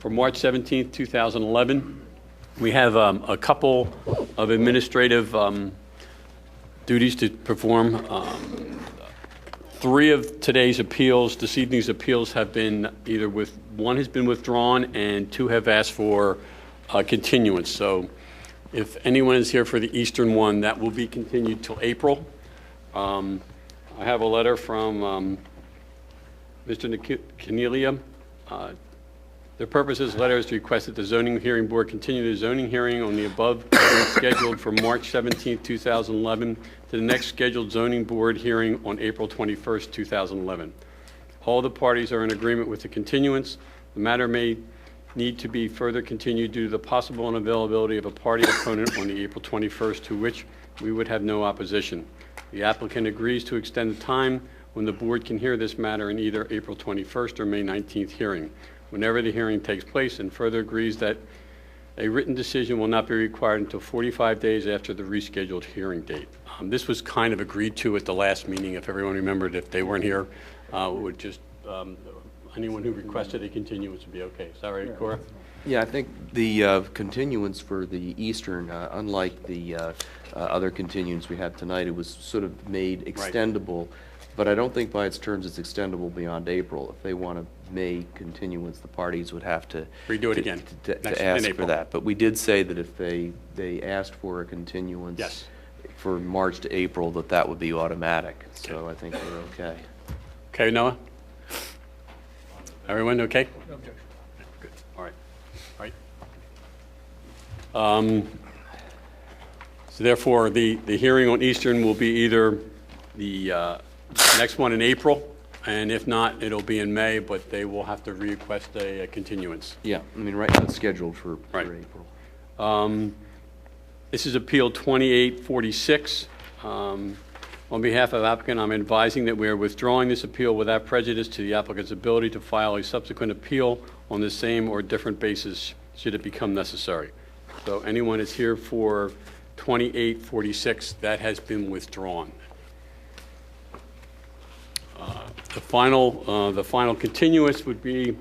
for March 17th, 2011. We have a couple of administrative duties to perform. Three of today's appeals, this evening's appeals, have been one has been withdrawn and two have asked for continuance. So if anyone is here for the Eastern one, that will be continued till April. I have a letter from Mr. Cornelia. The purpose of this letter is to request that the Zoning Hearing Board continue the zoning hearing on the above scheduled for March 17, 2011 to the next scheduled Zoning Board hearing on April 21, 2011. All the parties are in agreement with the continuance. The matter may need to be further continued due to the possible unavailability of a party opponent on the April 21st, to which we would have no opposition. The applicant agrees to extend the time when the board can hear this matter in either April 21st or May 19th hearing, whenever the hearing takes place, and further agrees that a written decision will not be required until 45 days after the rescheduled hearing date. This was kind of agreed to at the last meeting. If everyone remembered, if they weren't here, would just anyone who requested a continuance would be okay. Is that right, Cora? Yeah, I think the continuance for the Eastern, unlike the other continuance we had tonight, it was sort of made extendable. Right. But I don't think by its terms it's extendable beyond April. If they want a May continuance, the parties would have to redo it again to ask for that. But we did say that if they asked for a continuance yes. for March to April, that would be automatic. Okay. So I think we're okay. Okay, Noah? Everyone okay? No objection. Good. All right. All right. So therefore, the hearing on Eastern will be either the next one in April, and if not, it'll be in May, but they will have to request a continuance. Yeah, I mean, right now it's scheduled for April. This is Appeal 2846. On behalf of the applicant, I'm advising that we are withdrawing this appeal without prejudice to the applicant's ability to file a subsequent appeal on the same or different basis should it become necessary. So anyone is here for 2846, that has been withdrawn. The final continuance would be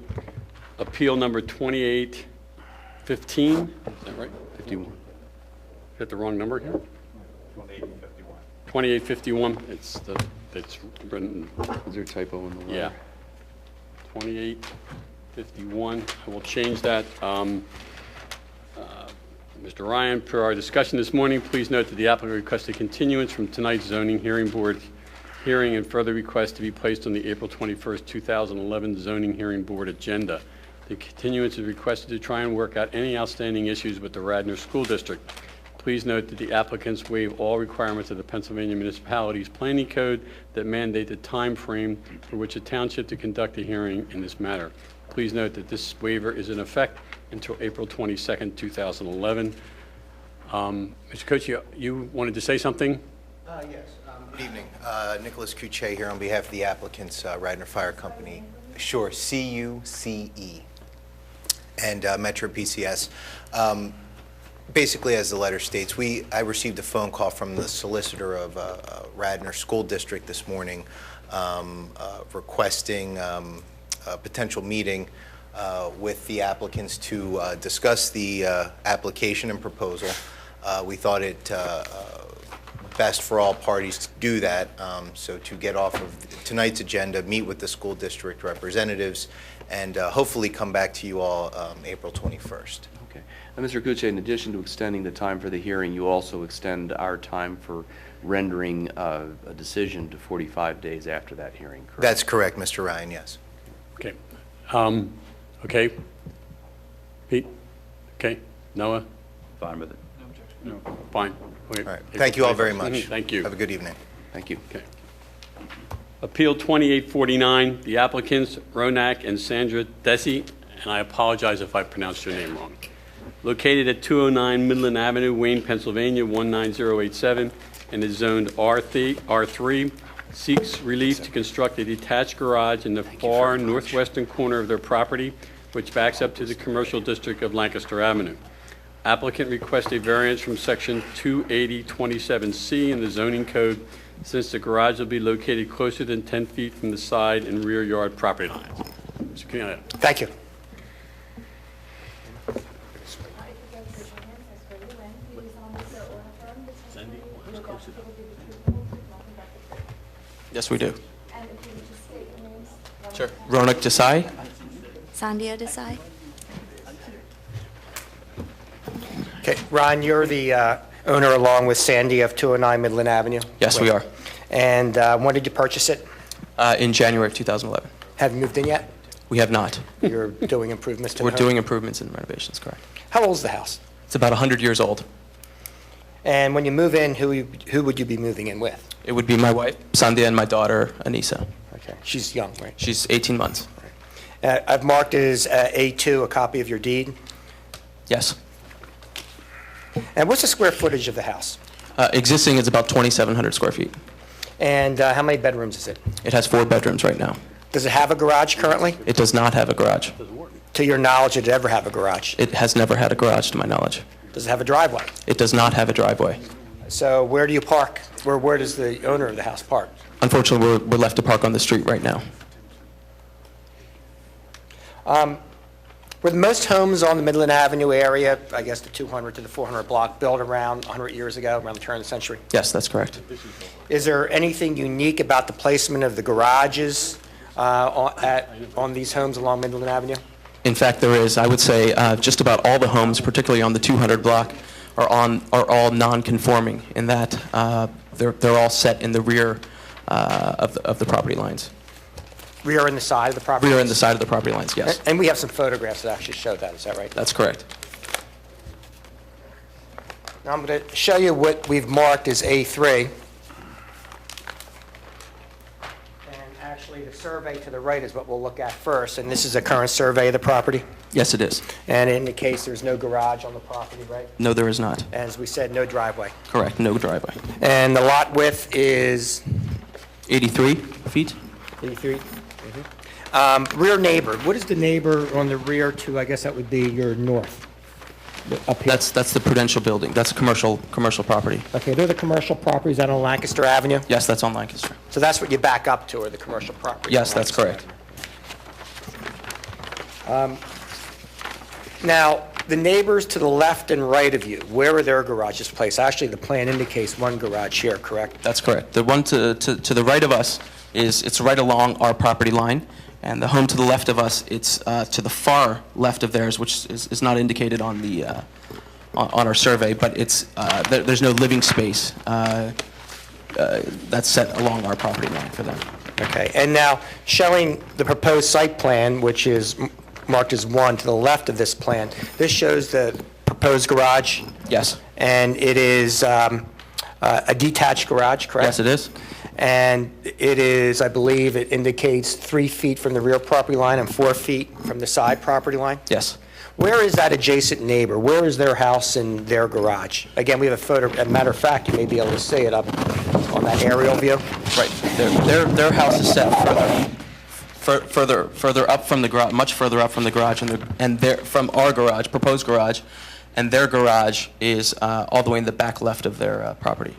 appeal number 2815. Is that right? 51. Is that the wrong number here? 2851. 2851. It's written. Is there a typo in the letter? Yeah. 2851. I will change that. Mr. Ryan, per our discussion this morning, please note that the applicant requested continuance from tonight's zoning hearing board hearing and further request to be placed on the April 21st, 2011 zoning hearing board agenda. The continuance is requested to try and work out any outstanding issues with the Radnor School District. Please note that the applicants waive all requirements of the Pennsylvania Municipalities Planning Code that mandate the time frame for which a township to conduct a hearing in this matter. Please note that this waiver is in effect until April 22nd, 2011. Mr. Coach, you wanted to say something? Yes. Good evening. Nicholas Cucce here on behalf of the applicants, Radnor Fire Company, Sure, CUCE, and Metro PCS. Basically, as the letter states, I received a phone call from the solicitor of Radnor School District this morning requesting a potential meeting with the applicants to discuss the application and proposal. We thought it best for all parties to do that, so to get off of tonight's agenda, meet with the school district representatives, and hopefully come back to you all April 21st. Okay. And Mr. Cucce, in addition to extending the time for the hearing, you also extend our time for rendering a decision to 45 days after that hearing, correct? That's correct, Mr. Ryan, yes. Okay. Okay. Pete? Okay. Noah? Fine with it. No objection. No. Fine. All right. Thank you all very much. Thank you. Have a good evening. Thank you. Okay. Appeal 2849, the applicants Ronak and Sandra Desi, and I apologize if I pronounced your name wrong. Located at 209 Midland Avenue, Wayne, Pennsylvania 19087, and is zoned R3, seeks relief to construct a detached garage in the far northwestern corner of their property, which backs up to the commercial district of Lancaster Avenue. Applicant requests a variance from section 28027C in the zoning code since the garage will be located closer than 10 feet from the side and rear yard property lines. Mr. Canada. Thank you. Yes, we do. And if you would just state your names. Sure. Ronak Desai? Sandia Desai. Okay, Ron, you're the owner along with Sandy of 209 Midland Avenue? Yes, we are. And when did you purchase it? In January of 2011. Have you moved in yet? We have not. You're doing improvements to the We're home? doing improvements and renovations, correct. How old is the house? It's about 100 years old. And when you move in, who would you be moving in with? It would be my wife, Sandhya, and my daughter, Anissa. Okay, she's young, right? She's 18 months. I've marked as A2 a copy of your deed. Yes. And what's the square footage of the house? Existing is about 2,700 square feet. And how many bedrooms is it? It has 4 bedrooms right now. Does it have a garage currently? It does not have a garage. To your knowledge, did it ever have a garage? It has never had a garage, to my knowledge. Does it have a driveway? It does not have a driveway. So where do you park? Where does the owner of the house park? Unfortunately, we're left to park on the street right now. Were the most homes on the Midland Avenue area, I guess the 200 to the 400 block, built around 100 years ago, around the turn of the century? Yes, that's correct. Is there anything unique about the placement of the garages on these homes along Midland Avenue? In fact, there is. I would say just about all the homes, particularly on the 200 block, are all non-conforming in that they're all set in the rear of the property lines. Rear and the side of the property? Rear and the side of the property lines, yes. And we have some photographs that actually show that, is that right? That's correct. Now I'm going to show you what we've marked as A3. And actually, the survey to the right is what we'll look at first, and this is a current survey of the property. Yes, it is. And it indicates there's no garage on the property, right? No, there is not. As we said, no driveway. Correct, no driveway. And the lot width is 83 feet? 83? Rear neighbor, what is the neighbor on the rear to, I guess that would be your north? Up here? That's the Prudential building. That's a commercial property. Okay, they're the commercial properties out on Lancaster Avenue? Yes, that's on Lancaster. So that's what you back up to, are the commercial properties? Yes, on that's Lancaster correct. Avenue. Now, the neighbors to the left and right of you, where are their garages placed? Actually, the plan indicates one garage here, correct? That's correct. The one to the right of us it's right along our property line, and the home to the left of us, it's to the far left of theirs, which is not indicated on the on our survey, but it's there's no living space that's set along our property line for them. Okay, and now showing the proposed site plan, which is marked as 1 to the left of this plan, this shows the proposed garage, Yes. and it is a detached garage, correct? Yes, it is. And it is, I believe, it indicates 3 feet from the rear property line and 4 feet from the side property line? Yes. Where is that adjacent neighbor? Where is their house and their garage? Again, we have a photo, as a matter of fact, you may be able to see it up on that aerial view. Right. Their house is set further up from the garage, much further up from the garage, and from our garage, proposed garage, and their garage is all the way in the back left of their property.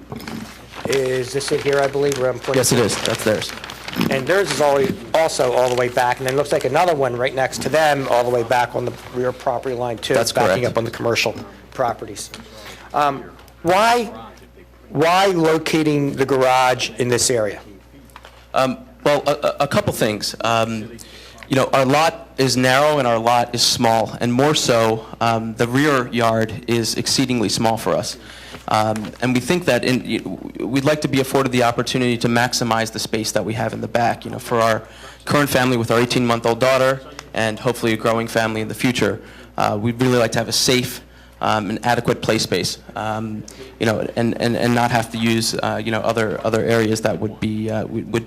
Is this it here, I believe, where I'm pointing? Yes, it is. That's theirs. And theirs is also all the way back, and then it looks like another one right next to them, all the way back on the rear property line, too. That's backing correct. up on the commercial properties. Why locating the garage in this area? Well, a couple things. You know, our lot is narrow and our lot is small, and more so, the rear yard is exceedingly small for us. And we think that we'd like to be afforded the opportunity to maximize the space that we have in the back. You know, for our current family with our 18-month-old daughter and hopefully a growing family in the future, we'd really like to have a safe and adequate play space. You know, and not have to use you know, other areas that would be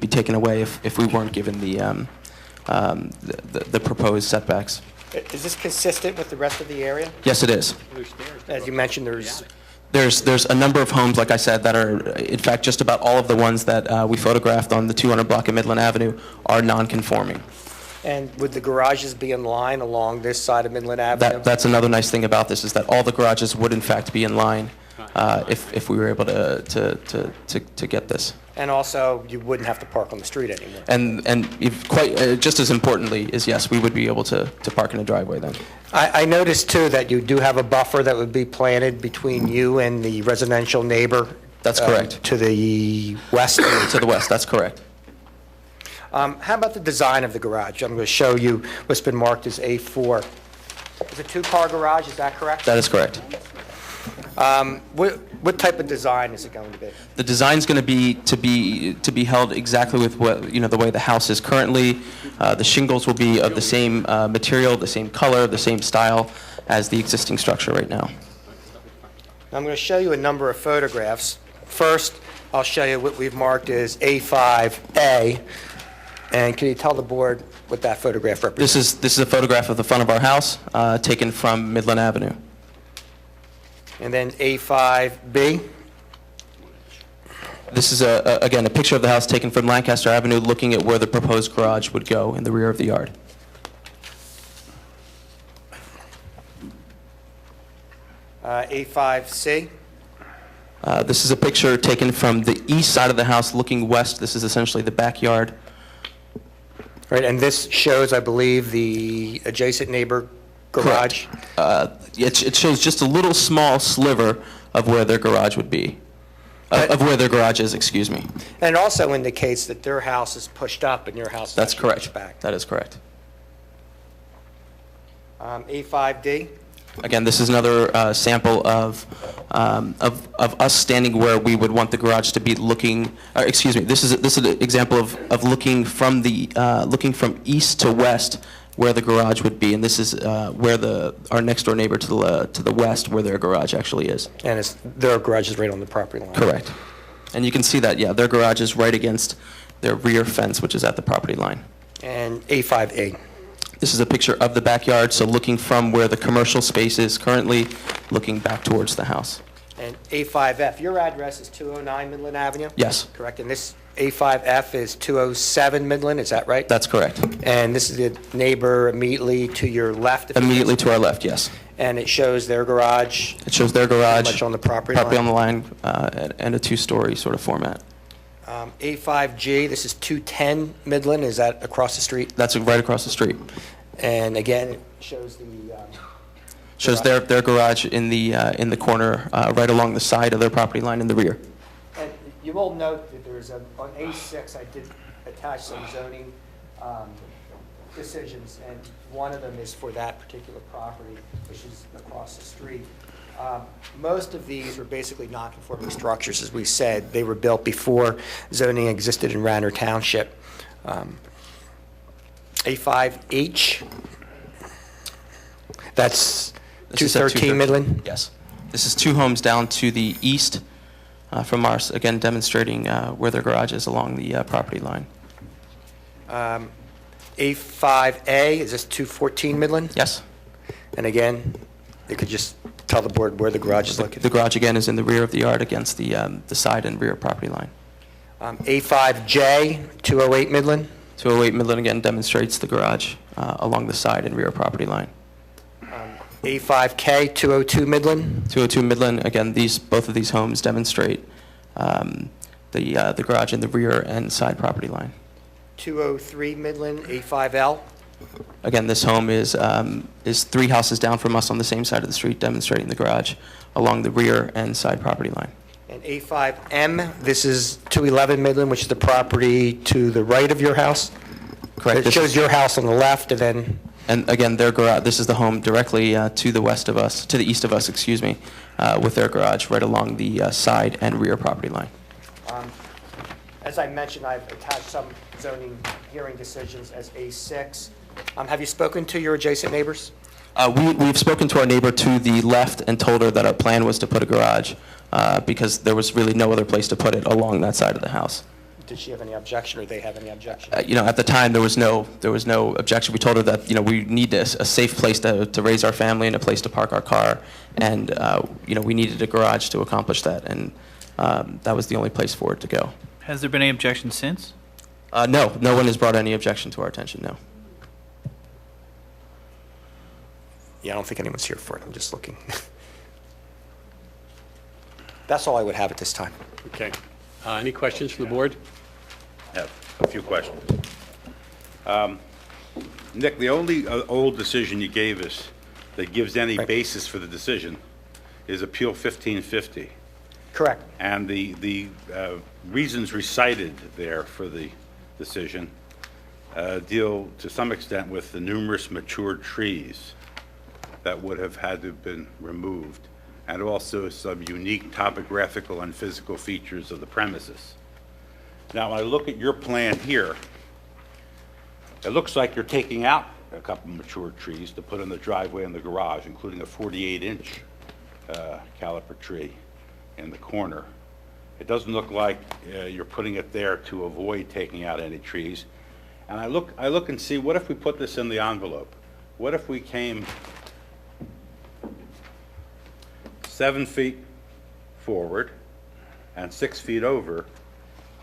taken away if we weren't given the proposed setbacks. Is this consistent with the rest of the area? Yes, it is. As you mentioned, There's a number of homes, like I said, that are, in fact, just about all of the ones that we photographed on the 200 block of Midland Avenue are non-conforming. and would the garages be in line along this side of Midland Avenue? That's another nice thing about this, is that all the garages would in fact be in line if we were able to get this. And also, you wouldn't have to park on the street anymore. And just as importantly is, yes, we would be able to park in a driveway then. I noticed, too, that you do have a buffer that would be planted between you and the residential neighbor That's correct. To the west? To the west, that's correct. How about the design of the garage? I'm going to show you what's been marked as A4. It's a two-car garage, is that correct? That is correct. What type of design is it going to be? The design's going to be held exactly with what, the way the house is currently. The shingles will be of the same material, the same color, the same style as the existing structure right now. I'm going to show you a number of photographs. First, I'll show you what we've marked as A5A. And can you tell the board what that photograph represents? This is a photograph of the front of our house, taken from Midland Avenue. And then A5B. This is, again, a picture of the house taken from Lancaster Avenue, looking at where the proposed garage would go in the rear of the yard. A5C. This is a picture taken from the east side of the house, looking west. This is essentially the backyard. Right, and this shows, I believe, the adjacent neighbor garage. It shows just a little small sliver of where their garage would be, of where their garage is, excuse me. And it also indicates that their house is pushed up and your house is That's actually correct. pushed back. That is correct. A5D. Again, this is another sample of us standing where we would want the garage to be looking, excuse me, this is an example of looking from east to west where the garage would be, and this is where our next door neighbor to the west, where their garage actually is. And their garage is right on the property line. Correct. And you can see that, yeah, their garage is right against their rear fence, which is at the property line. And A5A. This is a picture of the backyard, so looking from where the commercial space is currently, looking back towards the house. And A5F. Your address is 209 Midland Avenue? Yes. Correct. And this A5F is 207 Midland, is that right? That's correct. And this is the neighbor immediately to your left? if you Immediately can- to our left, yes. And it shows their garage It shows their garage. pretty much on the property line? on the line, and a two-story sort of format. A5G, this is 210 Midland, is that across the street? That's right across the street. And again, it shows the... Shows their garage in the corner, right along the side of their property line in the rear. And you will note that there's on A6, I did attach some zoning decisions, and one of them is for that particular property, which is across the street. Most of these were basically non-conforming structures, as we said. They were built before zoning existed in Radnor Township. A5H, that's This is at 213 Midland? Yes. This is two homes down to the east from ours, again demonstrating where their garage is along the property line. A5A, is this 214 Midland? Yes. And again, you could just tell the board where the garage is The located. garage, again, is in the rear of the yard against the side and rear property line. A5J, 208 Midland? 208 Midland, again, demonstrates the garage along the side and rear property line. A5K, 202 Midland? 202 Midland, again, both of these homes demonstrate the garage in the rear and side property line. 203 Midland, A5L? Again, this home is three houses down from us on the same side of the street, demonstrating the garage along the rear and side property line. And A5M, this is 211 Midland, which is the property to the right of your house? Correct. It This shows is- your house on the left, and then, And again, their garage, this is the home directly to the west of us, to the east of us, excuse me, with their garage right along the side and rear property line. as I mentioned, I've attached some zoning hearing decisions as A6. Have you spoken to your adjacent neighbors? We've spoken to our neighbor to the left and told her that our plan was to put a garage because there was really no other place to put it along that side of the house. Did she have any objection, or they have any objection? At the time, there was no objection. We told her that, we need a safe place to raise our family and a place to park our car, and, we needed a garage to accomplish that, and that was the only place for it to go. Has there been any objection since? No one has brought any objection to our attention, no. Yeah, I don't think anyone's here for it. I'm just looking. That's all I would have at this time. Okay. Any questions from the board? I have a few questions. Nick, the only old decision you gave us that gives any Right. basis for the decision is Appeal 1550. Correct. And the reasons recited there for the decision deal to some extent with the numerous mature trees that would have had to have been removed, and also some unique topographical and physical features of the premises. Now, when I look at your plan here, it looks like you're taking out a couple mature trees to put in the driveway and the garage, including a 48-inch caliper tree in the corner. It doesn't look like you're putting it there to avoid taking out any trees. And I look and see, what if we put this in the envelope? What if we came 7 feet forward and 6 feet over?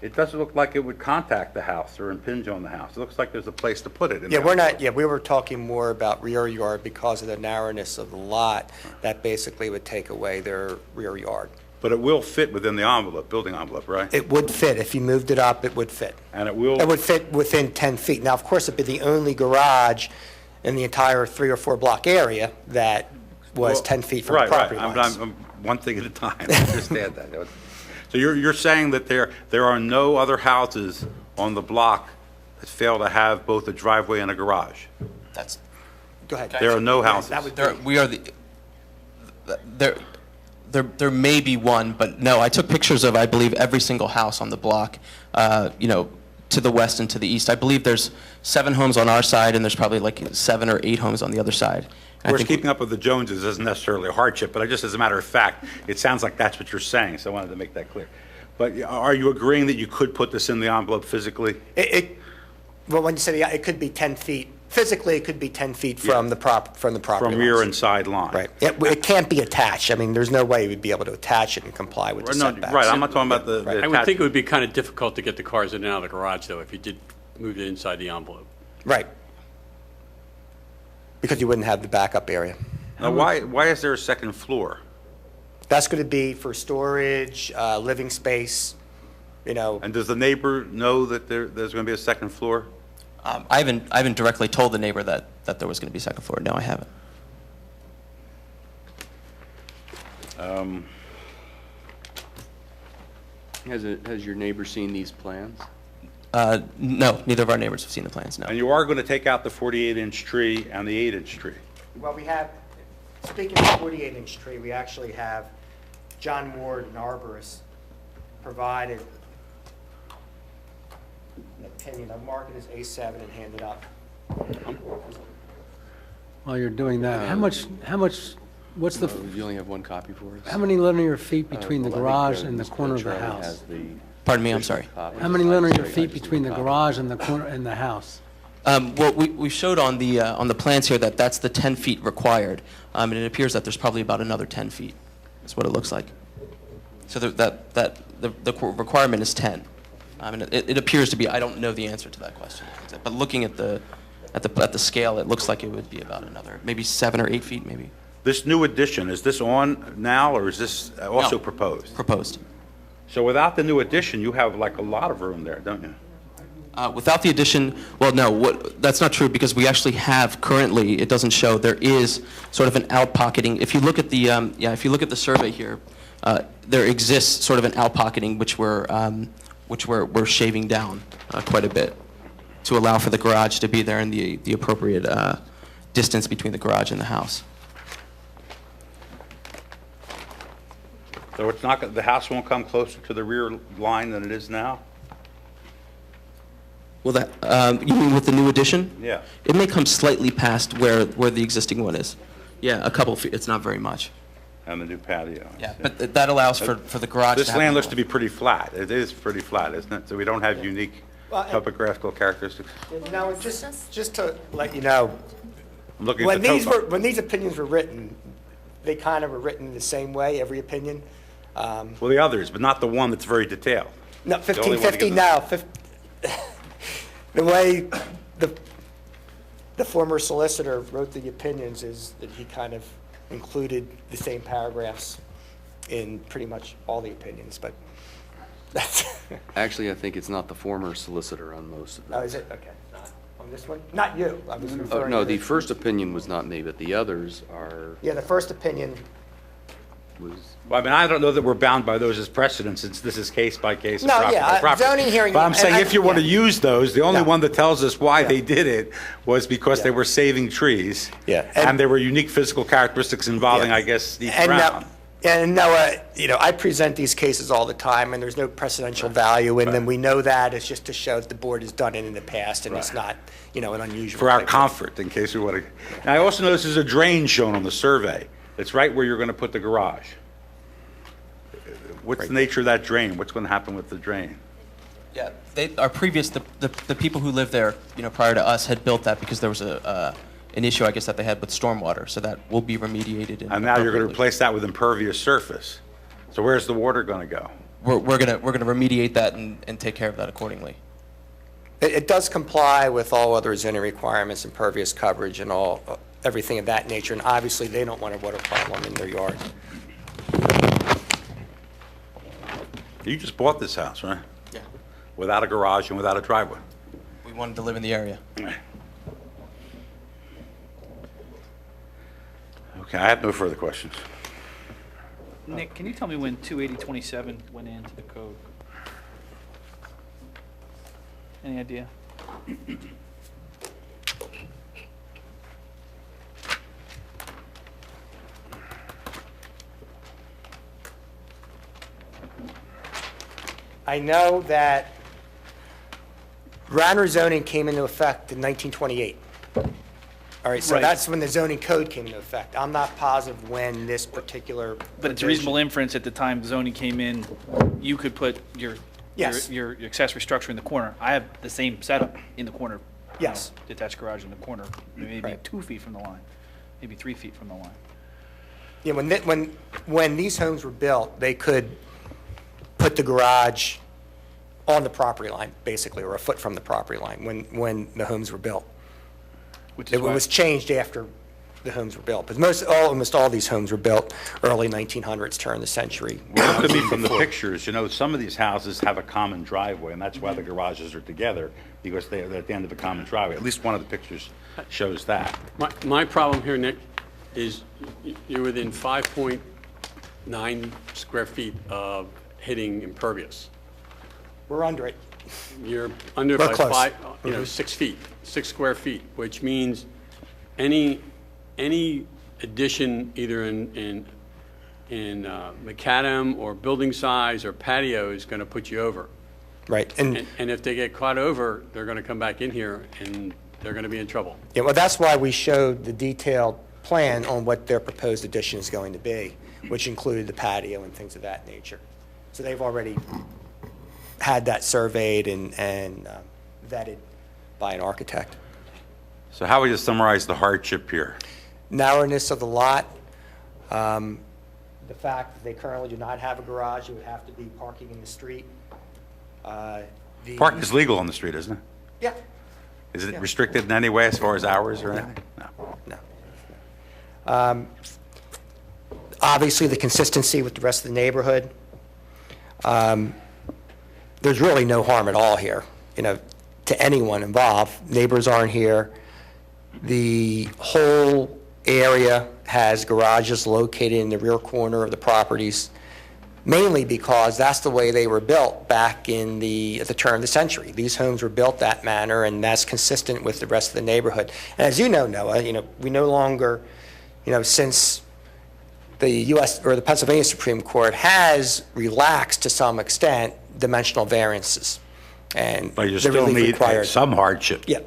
It doesn't look like it would contact the house or impinge on the house. It looks like there's a place to put it. in Yeah, the we're envelope. not, yeah, we were talking more about rear yard because of the narrowness of the lot. That basically would take away their rear yard. But it will fit within the envelope, building envelope, right? It would fit. If you moved it up, it would fit. And it will. It would fit within 10 feet. Now, of course, it'd be the only garage in the entire 3 or 4 block area that was Well, 10 feet from the property Right, lines. I'm one thing at a time, I understand that. So you're saying that there are no other houses on the block that fail to have both a driveway and a garage? That's, Go ahead. There are no houses? That would there, be, we are the, there may be one, but no, I took pictures of, I believe, every single house on the block, you know, to the west and to the east. I believe there's 7 homes on our side, and there's probably like 7 or 8 homes on the other side. Of course, keeping up with the Joneses isn't necessarily a hardship, but just as a matter of fact, it sounds like that's what you're saying, so I wanted to make that clear. But are you agreeing that you could put this in the envelope physically? well, when you say, it could be 10 feet, physically, it could be 10 feet from the property From rear lines. and side line? Right. It can't be attached. I mean, there's no way we'd be able to attach it and comply with the No, setbacks. right, I'm not talking about the Right. I would think attachment. it would be kind of difficult to get the cars in and out of the garage, though, if you did move it inside the envelope. Right. Because you wouldn't have the backup area. Now, why is there a second floor? That's going to be for storage, living space, you know. And does the neighbor know that there's going to be a second floor? I haven't directly told the neighbor that there was going to be a second floor. No, I haven't. Has your neighbor seen these plans? No, neither of our neighbors have seen the plans, no. And you are going to take out the 48-inch tree and the 8-inch tree? Well, we have, speaking of 48-inch tree, we actually have John Ward, an arborist, provided an opinion. I'll mark it as A7 and hand it up. While you're doing that, what's the, You only have one copy for us? how many linear feet between the Well, I think, garage and the Mr. corner of the Charlie house? has the Pardon me, I'm sorry. copy. How many linear Sorry, I feet just between the need a copy. garage and the corner, and the house? Well, we showed on the plans here that that's the 10 feet required, and it appears that there's probably about another 10 feet. That's what it looks like. So the requirement is 10. And it appears to be. I don't know the answer to that question, but looking at the scale, it looks like it would be about another maybe 7 or 8 feet, maybe. This new addition, is this on now, or is this also No. proposed? Proposed. So without the new addition, you have like a lot of room there, don't you? Without the addition, well, no, that's not true, because we actually have currently, it doesn't show, there is sort of an outpocketing. If you look at the, if you look at the survey here, there exists sort of an outpocketing which we're shaving down quite a bit to allow for the garage to be there in the appropriate distance between the garage and the house. So it's not, the house won't come closer to the rear line than it is now? Well, you mean with the new addition? Yeah. It may come slightly past where the existing one is. Yeah, a couple feet, it's not very much. And the new patio. Yeah, but that allows for the garage to This have land a- looks to be pretty flat. It is pretty flat, isn't it? So we don't have unique Well, and- topographical characteristics. Now, just to let you know, I'm looking when at the topo. when these opinions were written, they kind of were written the same way, every opinion. Well, the others, but not the one that's very detailed. No, The only one to 1550 give now, the way the former solicitor wrote the opinions is that he kind of included the same paragraphs in pretty much all the opinions, but that's, Actually, I think it's not the former solicitor on most of them. oh, is it? Okay. On this one? Not you, I was Oh, referring no, to the first opinion was not me, but the others are, Yeah, the first opinion was, Well, I mean, I don't know that we're bound by those as precedents, since this is case by case and No, property yeah, by property. zoning hearing- But I'm and saying, I- if you want to yeah. use those, the only No. one that tells us why Yeah. they did it was because they Yeah. were saving trees. Yeah, And there were unique physical characteristics involving, Yeah. I guess, each And ground. Noah, I present these cases all the time, and there's no precedential value in them. We know that. It's just to show that the board has done it in the past, and it's Right. not, an unusual. For our type of- comfort, in case we want to. And I also notice there's a drain shown on the survey. It's right where you're going to put the garage. What's the nature of that drain? What's going to happen with the drain? Yeah, the people who lived there, prior to us had built that because there was an issue, I guess, that they had with stormwater, so that will be remediated. And now you're going to appropriately. replace that with impervious surface. So where's the water going to go? We're gonna remediate that and take care of that accordingly. It does comply with all other zoning requirements, impervious coverage, and everything of that nature, and obviously, they don't want a water problem in their yard. You just bought this house, right? Yeah. Without a garage and without a driveway. We wanted to live in the area. Okay, I have no further questions. Nick, can you tell me when 28027 went into the code? Any idea? I know that Radnor zoning came into effect in 1928. All right, so Right. that's when the zoning code came into effect. I'm not positive when this particular. But it's a reasonable inference at the time zoning came in, you could put Yes. your accessory structure in the corner. I have the same setup in the corner. Yes. Detached garage in the corner, maybe Right. 2 feet from the line, maybe 3 feet from the line. Yeah, when these homes were built, they could put the garage on the property line, basically, or a foot from the property line, when the homes were built. Which It is why, was changed after the homes were built, but almost all these homes were built early 1900s, turn of the century. Well, to me, from the pictures, some of these houses have a common driveway, and that's why the garages are together, because they're at the end of a common driveway. At least one of the pictures shows that. My problem here, Nick, is you're within 5.9 square feet of hitting impervious. We're under it. You're under We're by close. 6 feet, 6 square feet, which means any addition either in macadam or building size or patio is going to put you over. Right, and, And if they get caught over, they're going to come back in here and they're going to be in trouble. yeah, well, that's why we showed the detailed plan on what their proposed addition is going to be, which included the patio and things of that nature. So they've already had that surveyed and vetted by an architect. So how would you summarize the hardship here? Narrowness of the lot, the fact that they currently do not have a garage, it would have to be parking in the street. Parking is legal on the street, isn't it? Yeah, Is it Yeah. restricted in any way as far as hours or anything? No. no. Obviously, the consistency with the rest of the neighborhood. There's really no harm at all here, to anyone involved. Neighbors aren't here. The whole area has garages located in the rear corner of the properties, mainly because that's the way they were built back at the turn of the century. These homes were built that manner, and that's consistent with the rest of the neighborhood. And as you know, Noah, we no longer, since the U.S. or the Pennsylvania Supreme Court has relaxed to some extent dimensional variances. And But you the still relief need required- some hardship. Yeah.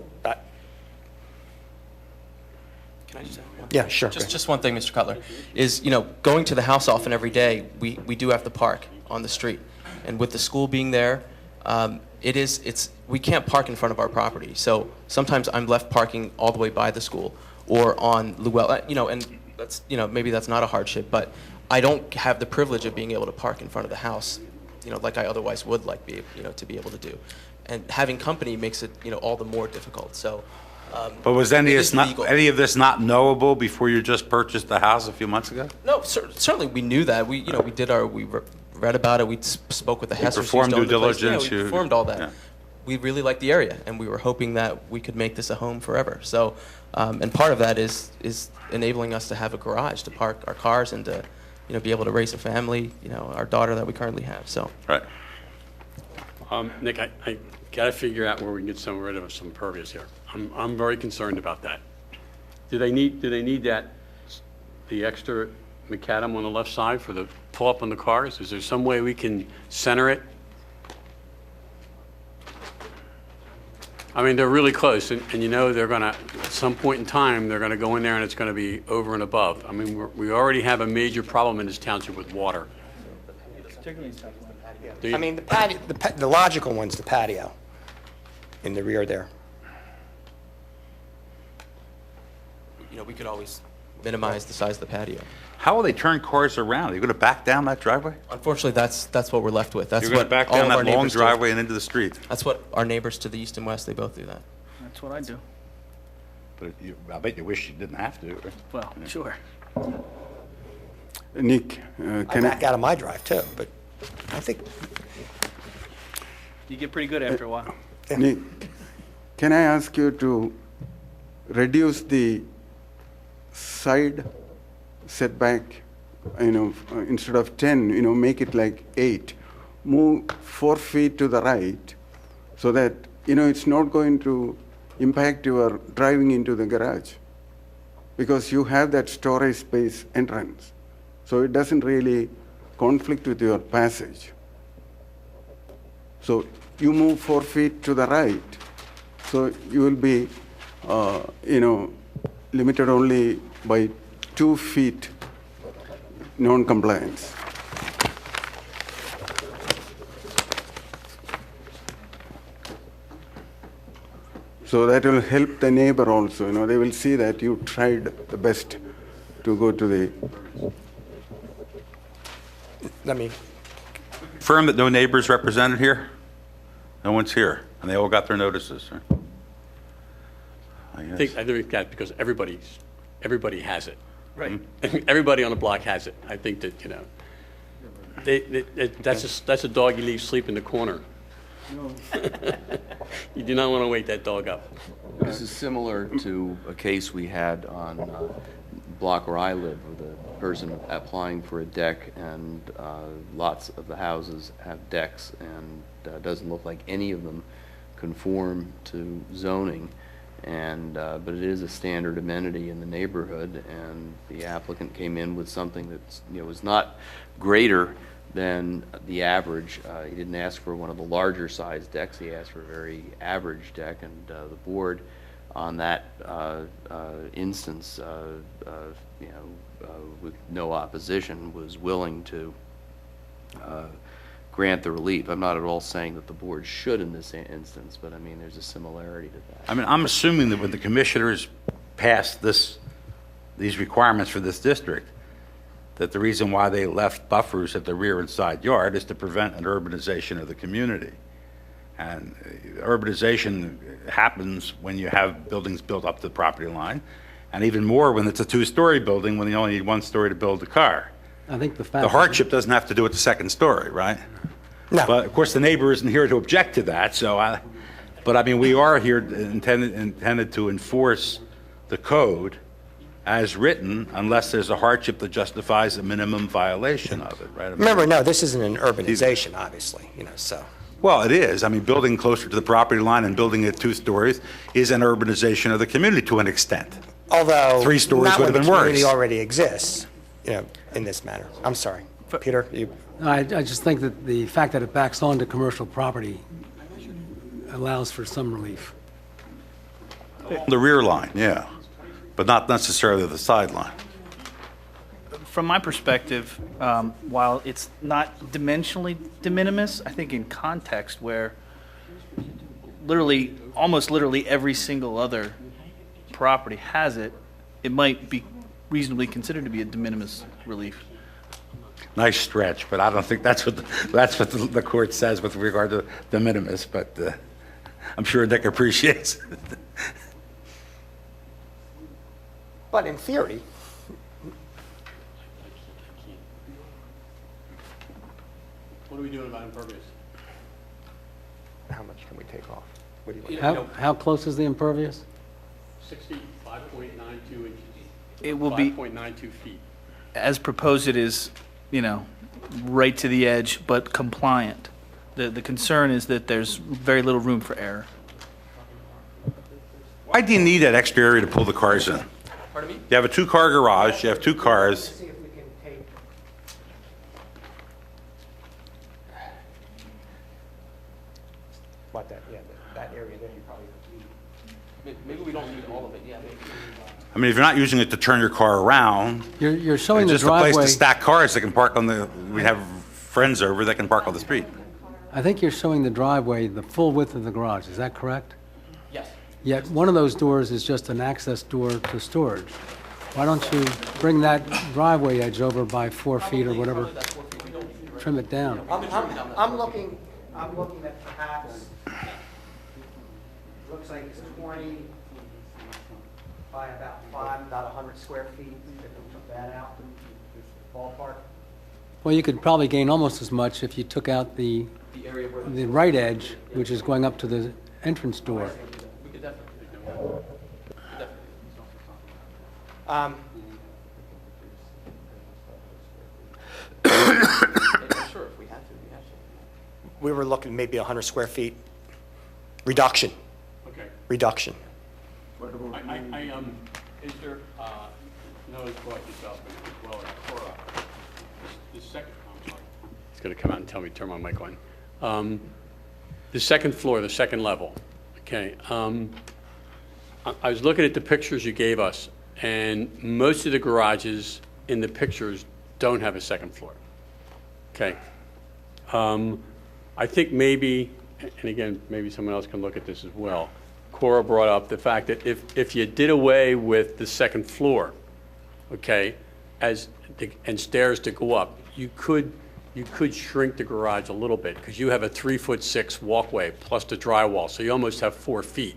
Can I just add one? Yeah, sure. Just one thing, Mr. Cutler, is, going to the house often every day, we do have to park on the street. And with the school being there, we can't park in front of our property. So sometimes I'm left parking all the way by the school or on Llewellyn, and that's, maybe that's not a hardship, but I don't have the privilege of being able to park in front of the house, like I otherwise would like to be able to do. And having company makes it, all the more difficult. So, But was any it of is this legal. any of this not knowable before you just purchased the house a few months ago? No, certainly we knew that. We read about it. We spoke with the Hessers. who's performed owned due the place. diligence, Yeah, we you- performed all that. yeah. We really liked the area, and we were hoping that we could make this a home forever. So, and part of that is enabling us to have a garage to park our cars and to be able to raise a family, our daughter that we currently have, so. Right. Nick, I got to figure out where we can get rid of some impervious here. I'm very concerned about that. Do they need the extra macadam on the left side for the pull-up on the cars? Is there some way we can center it? I mean, they're really close, and they're going to, at some point in time, they're going to go in there and it's going to be over and above. I mean, we already have a major problem in this township with water. Particularly in Southland. Do you- I mean, the patio, the logical one's the patio in the rear there. We could always minimize the size of the patio. How will they turn cars around? Are you going to back down that driveway? Unfortunately, that's what we're left with. That's You're going to what back all down of our that long neighbors do. driveway and into the street? That's what our neighbors to the east and west, they both do that. That's what I do. But I bet you wish you didn't have to. Right? Well, sure. Nick, I can back out of my drive too, but I think, You get pretty good after a while. Nick, can I ask you to reduce the side setback, instead of 10, make it like 8. Move 4 feet to the right so that, it's not going to impact your driving into the garage because you have that storage space entrance. So it doesn't really conflict with your passage. So you move 4 feet to the right, so you will be, limited only by 2 feet non-compliance. So that will help the neighbor also, they will see that you tried the best to go to the, let me, Confirm that no neighbors represented here? No one's here, and they all got their notices, right? I think that because everybody has it. Right. Everybody on the block has it. I think that, that's a dog you leave sleep in the corner. You do not want to wake that dog up. This is similar to a case we had on block where I live, with a person applying for a deck, and lots of the houses have decks, and doesn't look like any of them conform to zoning. And but it is a standard amenity in the neighborhood, and the applicant came in with something that's was not greater than the average. He didn't ask for one of the larger size decks. He asked for a very average deck, and the board on that instance, with no opposition, was willing to grant the relief. I'm not at all saying that the board should in this instance, but I mean, there's a similarity to that. I mean, I'm assuming that when the commissioners passed these requirements for this district, that the reason why they left buffers at the rear and side yard is to prevent an urbanization of the community. And urbanization happens when you have buildings built up to the property line, and even more when it's a 2-story building, when you only need 1 story to build a car. I think the fact. The hardship doesn't have to do with the 2nd story, right? no. But of course, the neighbor isn't here to object to that, but I mean, we are here intended to enforce the code as written, unless there's a hardship that justifies a minimum violation of it, right? I mean, Remember, no, this isn't an urbanization, obviously, so. well, it is. I mean, building closer to the property line and building it 2 stories is an urbanization of the community to an extent. Although. 3 stories not would have when been the community worse. already exists, in this manner. I'm sorry. Peter, you, I just think that the fact that it backs onto commercial property allows for some relief. The rear line, yeah, but not necessarily the sideline. From my perspective, while it's not dimensionally de minimis, I think in context where almost literally every single other property has it, it might be reasonably considered to be a de minimis relief. Nice stretch, but I don't think that's what the court says with regard to de minimis, but I'm sure Nick appreciates it. but in theory, What are we doing about impervious? how much can we take off? What do you want? How close is the impervious? 5.92 inches. It will be, 5.92 feet. as proposed, it is, right to the edge, but compliant. The concern is that there's very little room for error. Why do you need that extra area to pull the cars in? Pardon me? You have a two-car garage, you have two cars. See if we can take. What, that area there, you probably need. Maybe we don't need all of it, yeah. I mean, if you're not using it to turn your car around, You're showing it's the just a place driveway, to stack cars that can park on we have friends over that can park on the street. I think you're showing the driveway, the full width of the garage, is that correct? Yes. Yet one of those doors is just an access door to storage. Why don't you bring that driveway edge over by 4 feet or whatever, trim it down? I'm looking at perhaps, looks like it's 20 by about 5, about 100 square feet, if we took that out, ballpark. Well, you could probably gain almost as much if you took out the right edge, which is going up to the entrance door. We could definitely. Sure, if we had to, we have to. We were looking maybe 100 square feet reduction, Okay. reduction. Is there, no, it's brought yourself as well as Cora. The second, I'm sorry. It's going to come out and tell me to turn my mic on. The second floor, the second level, okay. I was looking at the pictures you gave us, and most of the garages in the pictures don't have a second floor, okay. I think maybe, and again, maybe someone else can look at this as well. Cora brought up the fact that if you did away with the second floor, okay, and stairs to go up, you could shrink the garage a little bit because you have a 3'6" walkway plus the drywall, so you almost have 4 feet.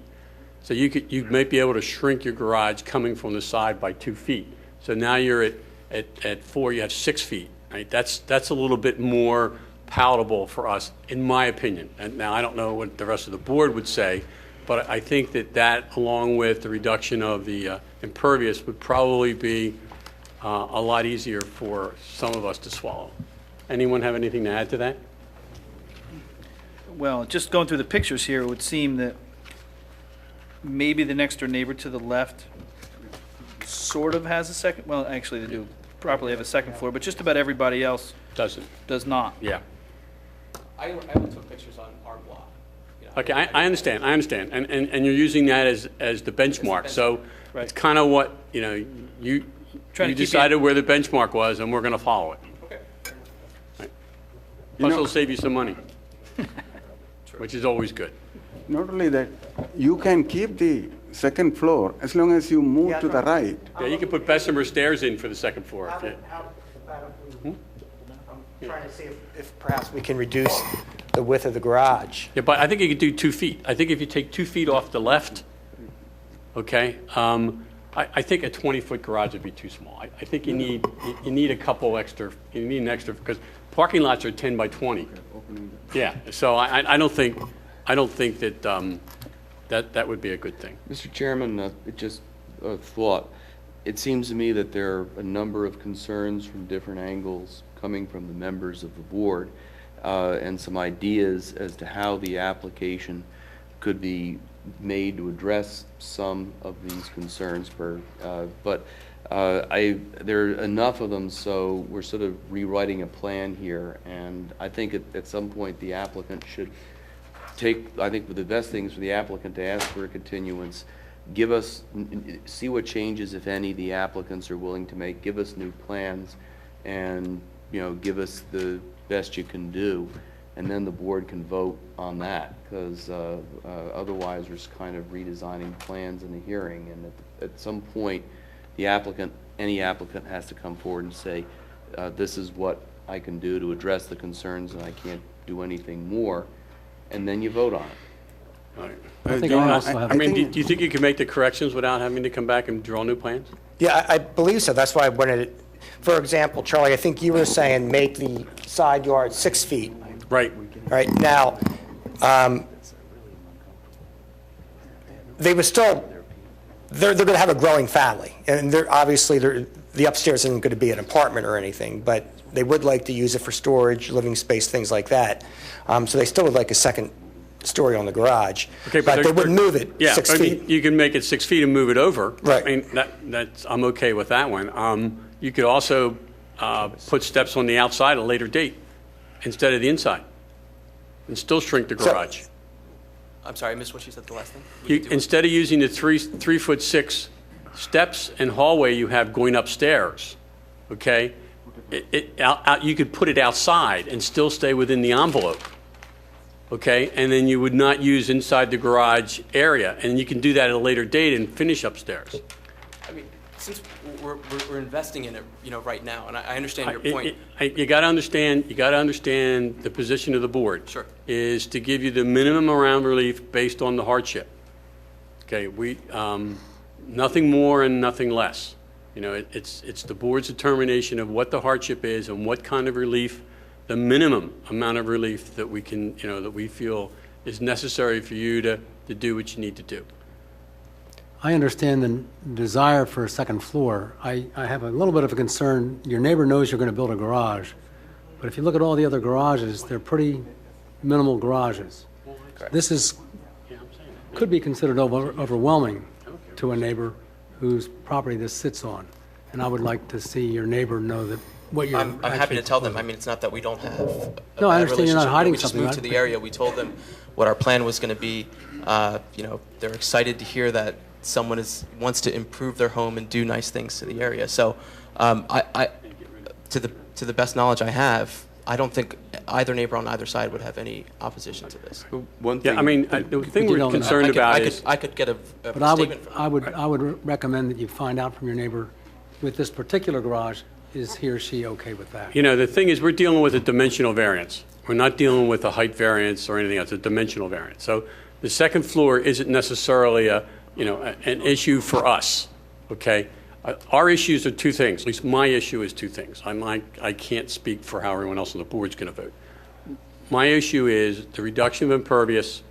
So you might be able to shrink your garage coming from the side by 2 feet. So now you're at 4, you have 6 feet. Right? That's a little bit more palatable for us, in my opinion. And now I don't know what the rest of the board would say, but I think that along with the reduction of the impervious would probably be a lot easier for some of us to swallow. Anyone have anything to add to that? Well, just going through the pictures here, it would seem that maybe the next door neighbor to the left sort of has a second, well, actually, they do properly have a second floor, but just about everybody else Doesn't? does not. Yeah. I only took pictures on our block. Okay, I understand, and you're using that as the benchmark, so Right. it's kind of what, you Trying to keep decided where the benchmark was, and we're going to follow it. Okay. Plus, it'll save you some money, which is always good. Not only that, you can keep the second floor as long as you move to the right. Yeah, you can put Bessemer stairs in for the second floor. Yeah. I'm trying to see if perhaps we can reduce the width of the garage. Yeah, but I think you could do 2 feet. I think if you take 2 feet off the left, okay, I think a 20-foot garage would be too small. I think you need a couple extra, you need an extra, because parking lots are 10 by 20. Yeah, so I don't think that that would be a good thing. Mr. Chairman, just a thought. It seems to me that there are a number of concerns from different angles coming from the members of the board, and some ideas as to how the application could be made to address some of these concerns. But there are enough of them, so we're sort of rewriting a plan here, and I think at some point the applicant should I think the best thing is for the applicant to ask for a continuance, give us, see what changes, if any, the applicants are willing to make, give us new plans, and, give us the best you can do, and then the board can vote on that, because otherwise we're just kind of redesigning plans in the hearing, and at some point, any applicant has to come forward and say, this is what I can do to address the concerns, and I can't do anything more, and then you vote on it. All right. I think I also have. I mean, do you think you can make the corrections without having to come back and draw new plans? Yeah, I believe so. That's why I wanted it. For example, Charlie, I think you were saying make the side yard 6 feet. Right. Right now, they would still they're going to have a growing family, and obviously, the upstairs isn't going to be an apartment or anything, but they would like to use it for storage, living space, things like that. So they still would like a second story on the garage, Okay, but they they're- wouldn't move it Yeah, 6 I mean, feet. you can make it 6 feet and move it over. Right. I mean, that's, I'm okay with that one. You could also put steps on the outside at a later date instead of the inside, and still shrink the So- garage. I'm sorry, I missed what you said the last thing. Instead of using the 3'6" steps and hallway you have going upstairs, okay? You could put it outside and still stay within the envelope, okay? And then you would not use inside the garage area, and you can do that at a later date and finish upstairs. I mean, since we're investing in it, right now, and I understand your point. You got to understand the position of the board. Sure. Is to give you the minimum around relief based on the hardship. Okay, nothing more and nothing less. It's the board's determination of what the hardship is and what kind of relief, the minimum amount of relief that we can, that we feel is necessary for you to do what you need to do. I understand the desire for a second floor. I have a little bit of a concern. Your neighbor knows you're going to build a garage, but if you look at all the other garages, they're pretty minimal garages. This could be considered overwhelming to a neighbor whose property this sits on, and I would like to see your neighbor know that what you're I'm happy to tell them. I mean, it's not that we don't have a No, I bad understand you're not relationship. hiding We just something. moved to the area. We told them what our plan was going to be. They're excited to hear that someone wants to improve their home and do nice things to the area. So, to the best knowledge I have, I don't think either neighbor on either side would have any opposition to this. One thing. Yeah, I mean, the thing you we're don't know. concerned about is, I could get a But I statement from them. I would recommend that you find out from your neighbor with this particular garage, is he or she okay with that? the thing is, we're dealing with a dimensional variance. We're not dealing with a height variance or anything else, a dimensional variance. So the second floor isn't necessarily an issue for us, okay? Our issues are two things, at least my issue is two things. I can't speak for how everyone else on the board's going to vote. My issue is the reduction of impervious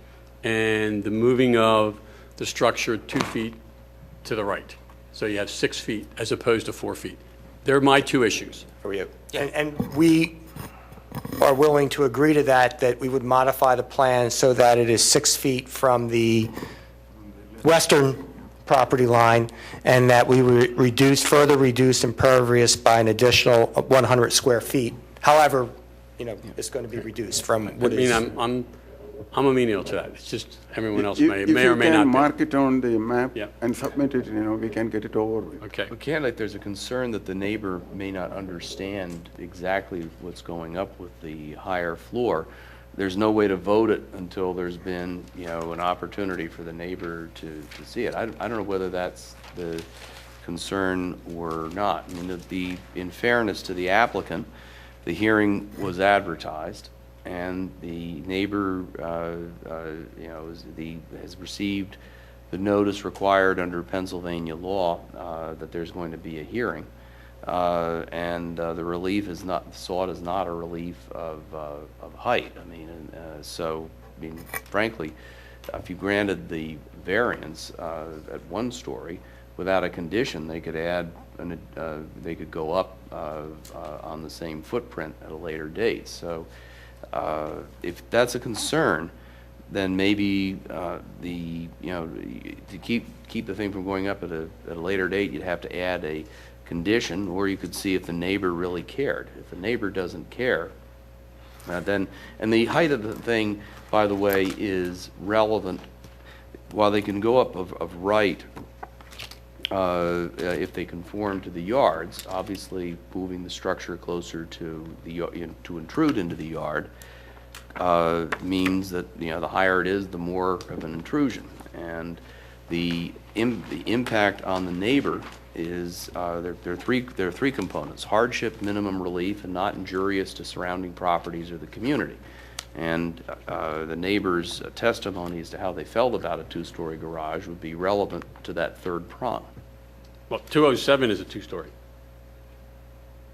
and the moving of the structure 2 feet to the right. So you have 6 feet as opposed to 4 feet. They're my two issues. For you. Yeah. And we are willing to agree to that we would modify the plan so that it is 6 feet from the western property line, and that we further reduce impervious by an additional 100 square feet. However, it's going to be reduced from what I mean, is. I'm amenable to that. It's just everyone else If may you or may can not mark it on the map Yeah. and submit it, we can get it over with. be. Okay. But candidly, there's a concern that the neighbor may not understand exactly what's going up with the higher floor. There's no way to vote it until there's been, an opportunity for the neighbor to see it. I don't know whether that's the concern or not. I mean, in fairness to the applicant, the hearing was advertised, and the neighbor, has received the notice required under Pennsylvania law that there's going to be a hearing. And the relief is not sought is not a relief of height. Frankly, if you granted the variance at 1 story without a condition, they could add they could go up on the same footprint at a later date. So if that's a concern, then maybe to keep the thing from going up at a later date, you'd have to add a condition, or you could see if the neighbor really cared. If the neighbor doesn't care, then, and the height of the thing, by the way, is relevant. While they can go up of right if they conform to the yards, obviously moving the structure closer to to intrude into the yard means that the higher it is, the more of an intrusion, and the impact on the neighbor is there are three components: hardship, minimum relief, and not injurious to surrounding properties or the community. And the neighbor's testimony as to how they felt about a 2-story garage would be relevant to that third prong. Well, 207 is a 2-story,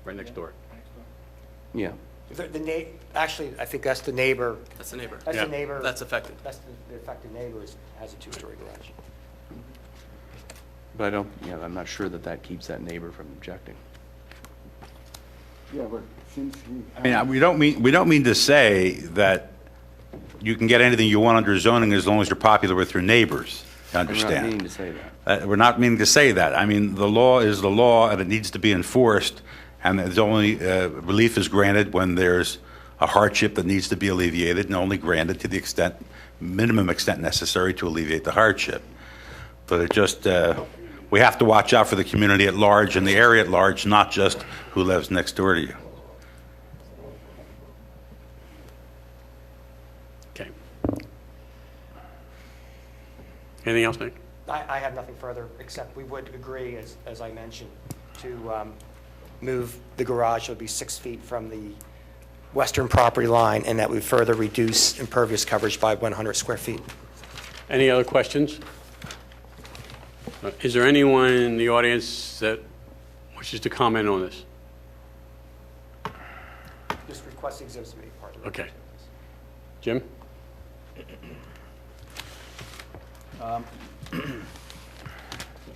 right next door. Yeah. Actually, I think that's the neighbor. That's the neighbor. That's Yeah. the neighbor. That's affected. That's the affected neighbor has a 2-story garage. But I don't, yeah, I'm not sure that that keeps that neighbor from objecting. Yeah, but since he. I mean, we don't mean to say that you can get anything you want under zoning as long as you're popular with your neighbors, you I'm not understand? meaning to say that. We're not meaning to say that. I mean, the law is the law, and it needs to be enforced, and there's only, relief is granted when there's a hardship that needs to be alleviated, and only granted to the extent, minimum extent necessary to alleviate the hardship. But it just, we have to watch out for the community at large and the area at large, not just who lives next door to you. Okay. Anything else, Nick? I have nothing further, except we would agree, as I mentioned, to move the garage, it would be 6 feet from the western property line, and that would further reduce impervious coverage by 100 square feet. Any other questions? Is there anyone in the audience that wishes to comment on this? Just request the exhibits to be part of it. Okay. Jim?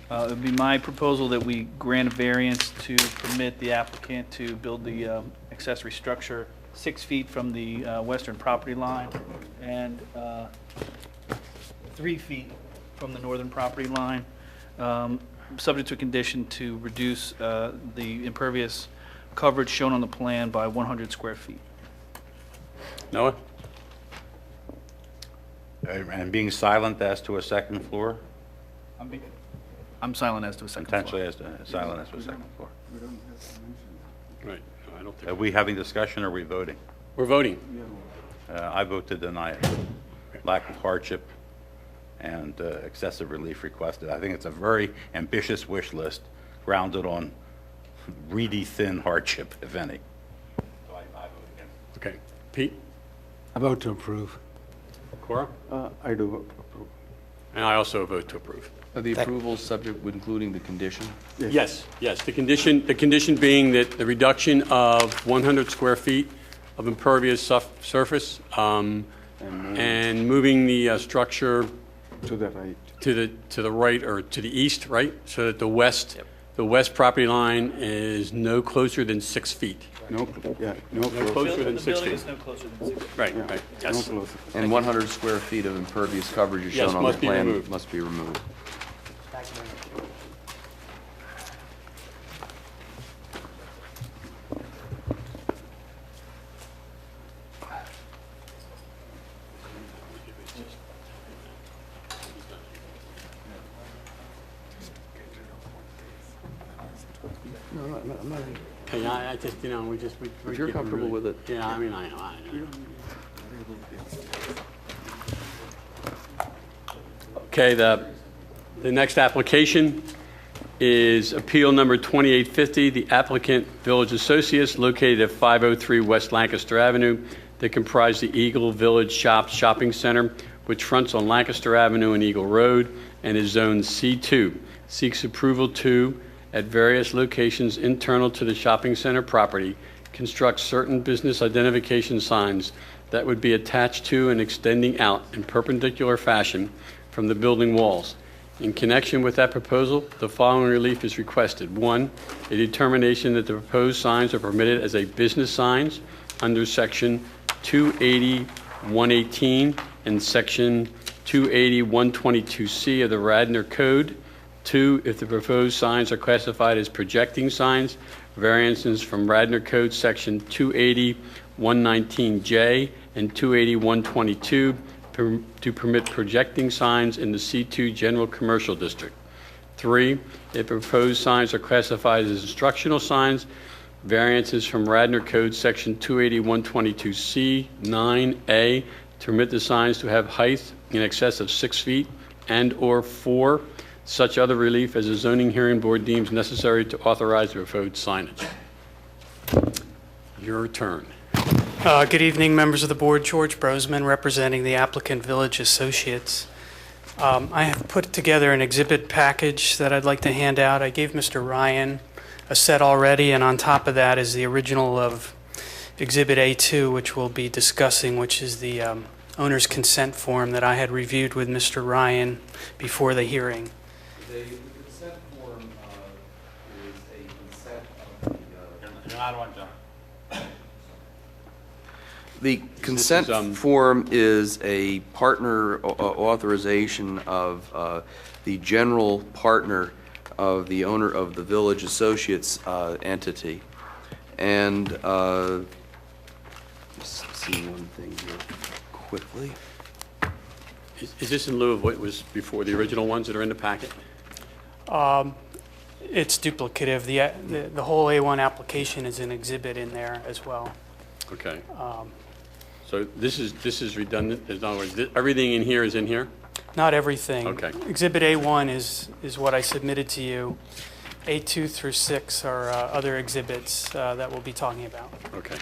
It would be my proposal that we grant a variance to permit the applicant to build the accessory structure 6 feet from the western property line and 3 feet from the northern property line, subject to a condition to reduce the impervious coverage shown on the plan by 100 square feet. Noah? And being silent as to a second floor? I'm silent as to a second floor. Potentially as to, silent as to a second floor. Right. No, I don't think. Are we having discussion or are we voting? We're voting. I vote to deny it. Lack of hardship and excessive relief requested. I think it's a very ambitious wish list grounded on reedy thin hardship, if any. So I vote against. Okay. Pete? I vote to approve. Cora? I do approve. And I also vote to approve. Are the approvals subject, including the condition? Yes, yes. The condition being that the reduction of 100 square feet of impervious surface and moving the structure To the right. to the right or to the east, right? So that the west property line is no closer than 6 feet. No Closer closer. than The 6 building feet. is no closer than 6 feet. Right, Yeah, right. no Yes. closer. And 100 square feet of impervious coverage is Yes, shown on the must be plan, removed. must be removed. Thank you very much. Hey, I just, you know, we just. If you're comfortable with it. Yeah, I mean, I know. Okay, the next application is appeal number 2850. The applicant, Village Associates, located at 503 West Lancaster Avenue, that comprise the Eagle Village Shopping Center, which fronts on Lancaster Avenue and Eagle Road and is zoned C2. Seeks approval to, at various locations internal to the shopping center property, construct certain business identification signs that would be attached to and extending out in perpendicular fashion from the building walls. In connection with that proposal, the following relief is requested. 1, a determination that the proposed signs are permitted as a business signs under Section 280-118 and Section 280-122C of the Radnor Code. 2, if the proposed signs are classified as projecting signs, variances from Radnor Code Section 280-119J and 280-122 to permit projecting signs in the C2 General Commercial District. 3, if proposed signs are classified as instructional signs, variances from Radnor Code Section 280-122C 9A to permit the signs to have height in excess of 6 feet, and/or 4, such other relief as the zoning hearing board deems necessary to authorize the proposed signage. Your turn. Good evening, members of the board. George Brosman, representing the applicant Village Associates. I have put together an exhibit package that I'd like to hand out. I gave Mr. Ryan a set already, and on top of that is the original of Exhibit A2, which we'll be discussing, which is the owner's consent form that I had reviewed with Mr. Ryan before the hearing. The consent The consent form is a partner authorization of the general partner of the owner of the Village Associates entity. And just see one thing here quickly. Is this in lieu of what was before, the original ones that are in the packet? It's duplicative. The whole A1 application is an exhibit in there as well. Okay. So this is redundant, in other words, everything in here is in here? Not everything. Okay. Exhibit A1 is what I submitted to you. A2 through 6 are other exhibits that we'll be talking about. Okay.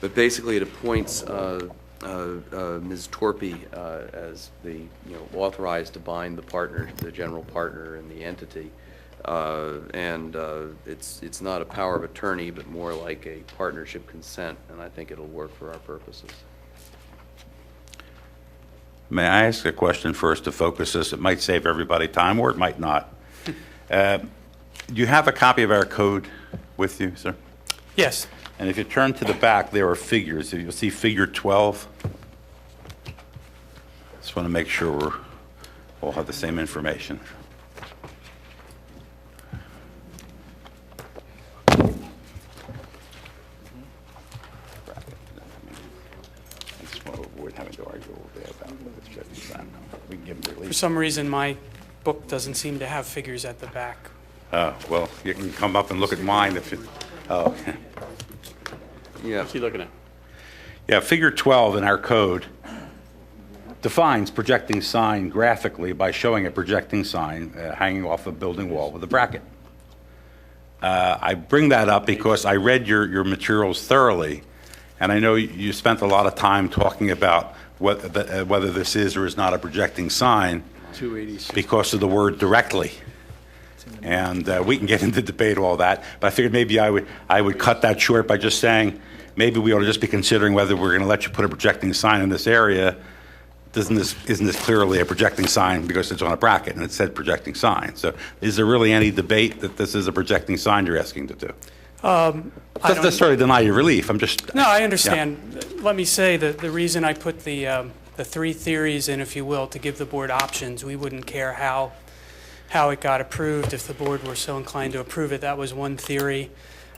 But basically, it appoints Ms. Torpy as the, authorized to bind the partner, the general partner in the entity. And it's not a power of attorney, but more like a partnership consent, and I think it'll work for our purposes. May I ask a question first to focus this? It might save everybody time, or it might not. Do you have a copy of our code with you, sir? Yes. And if you turn to the back, there are figures. You'll see figure 12. Just want to make sure we all have the same information. I just want to avoid having to argue all day about whether it's just design. We can give them For relief. some reason, my book doesn't seem to have figures at the back. Oh, well, you can come up and look at mine if you, oh, okay. Yeah. What's he looking at? Yeah, figure 12 in our code defines projecting sign graphically by showing a projecting sign hanging off a building wall with a bracket. I bring that up because I read your materials thoroughly, and I know you spent a lot of time talking about whether this is or is not a projecting sign 286. because of the word directly. And we can get into debate all that, but I figured maybe I would cut that short by just saying maybe we ought to just be considering whether we're going to let you put a projecting sign in this area. Isn't this clearly a projecting sign because it's on a bracket and it said projecting sign? So is there really any debate that this is a projecting sign you're asking to do? Doesn't necessarily deny your relief. I'm just... No, I understand. Let me say that the reason I put the three theories in, if you will, to give the board options, we wouldn't care how it got approved if the board were so inclined to approve it. That was one theory.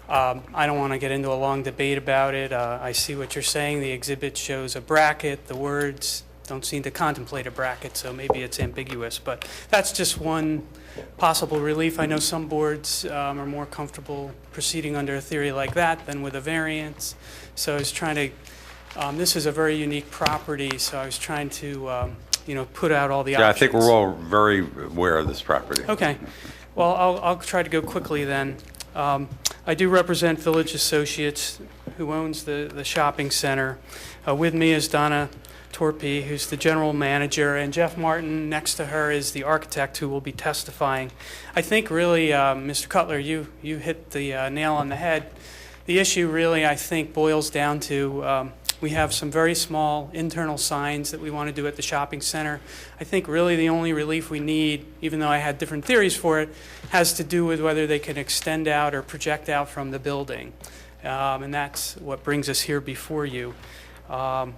I don't want to get into a long debate about it. I see what you're saying. The exhibit shows a bracket. The words don't seem to contemplate a bracket, so maybe it's ambiguous. But that's just one possible relief. I know some boards are more comfortable proceeding under a theory like that than with a variance. So I was trying to, this is a very unique property, so I was trying to, put out all the options. Yeah, I think we're all very aware of this property. Okay. Well, I'll try to go quickly then. I do represent Village Associates, who owns the shopping center. With me is Donna Torpy, who's the general manager, and Jeff Martin next to her is the architect who will be testifying. I think really, Mr. Cutler, you hit the nail on the head. The issue really, I think, boils down to we have some very small internal signs that we want to do at the shopping center. I think really the only relief we need, even though I had different theories for it, has to do with whether they can extend out or project out from the building. And that's what brings us here before you. I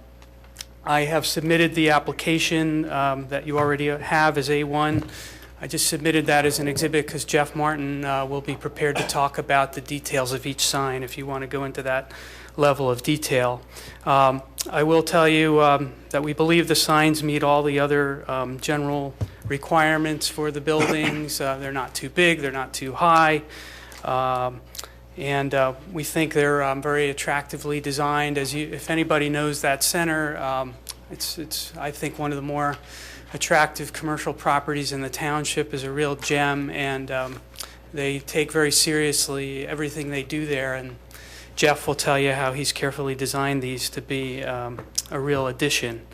have submitted the application that you already have as A1. I just submitted that as an exhibit because Jeff Martin will be prepared to talk about the details of each sign if you want to go into that level of detail. I will tell you that we believe the signs meet all the other general requirements for the buildings. They're not too big, they're not too high, and we think they're very attractively designed. If anybody knows that center, it's I think one of the more attractive commercial properties in the township, is a real gem, and they take very seriously everything they do there. And Jeff will tell you how he's carefully designed these to be a real addition.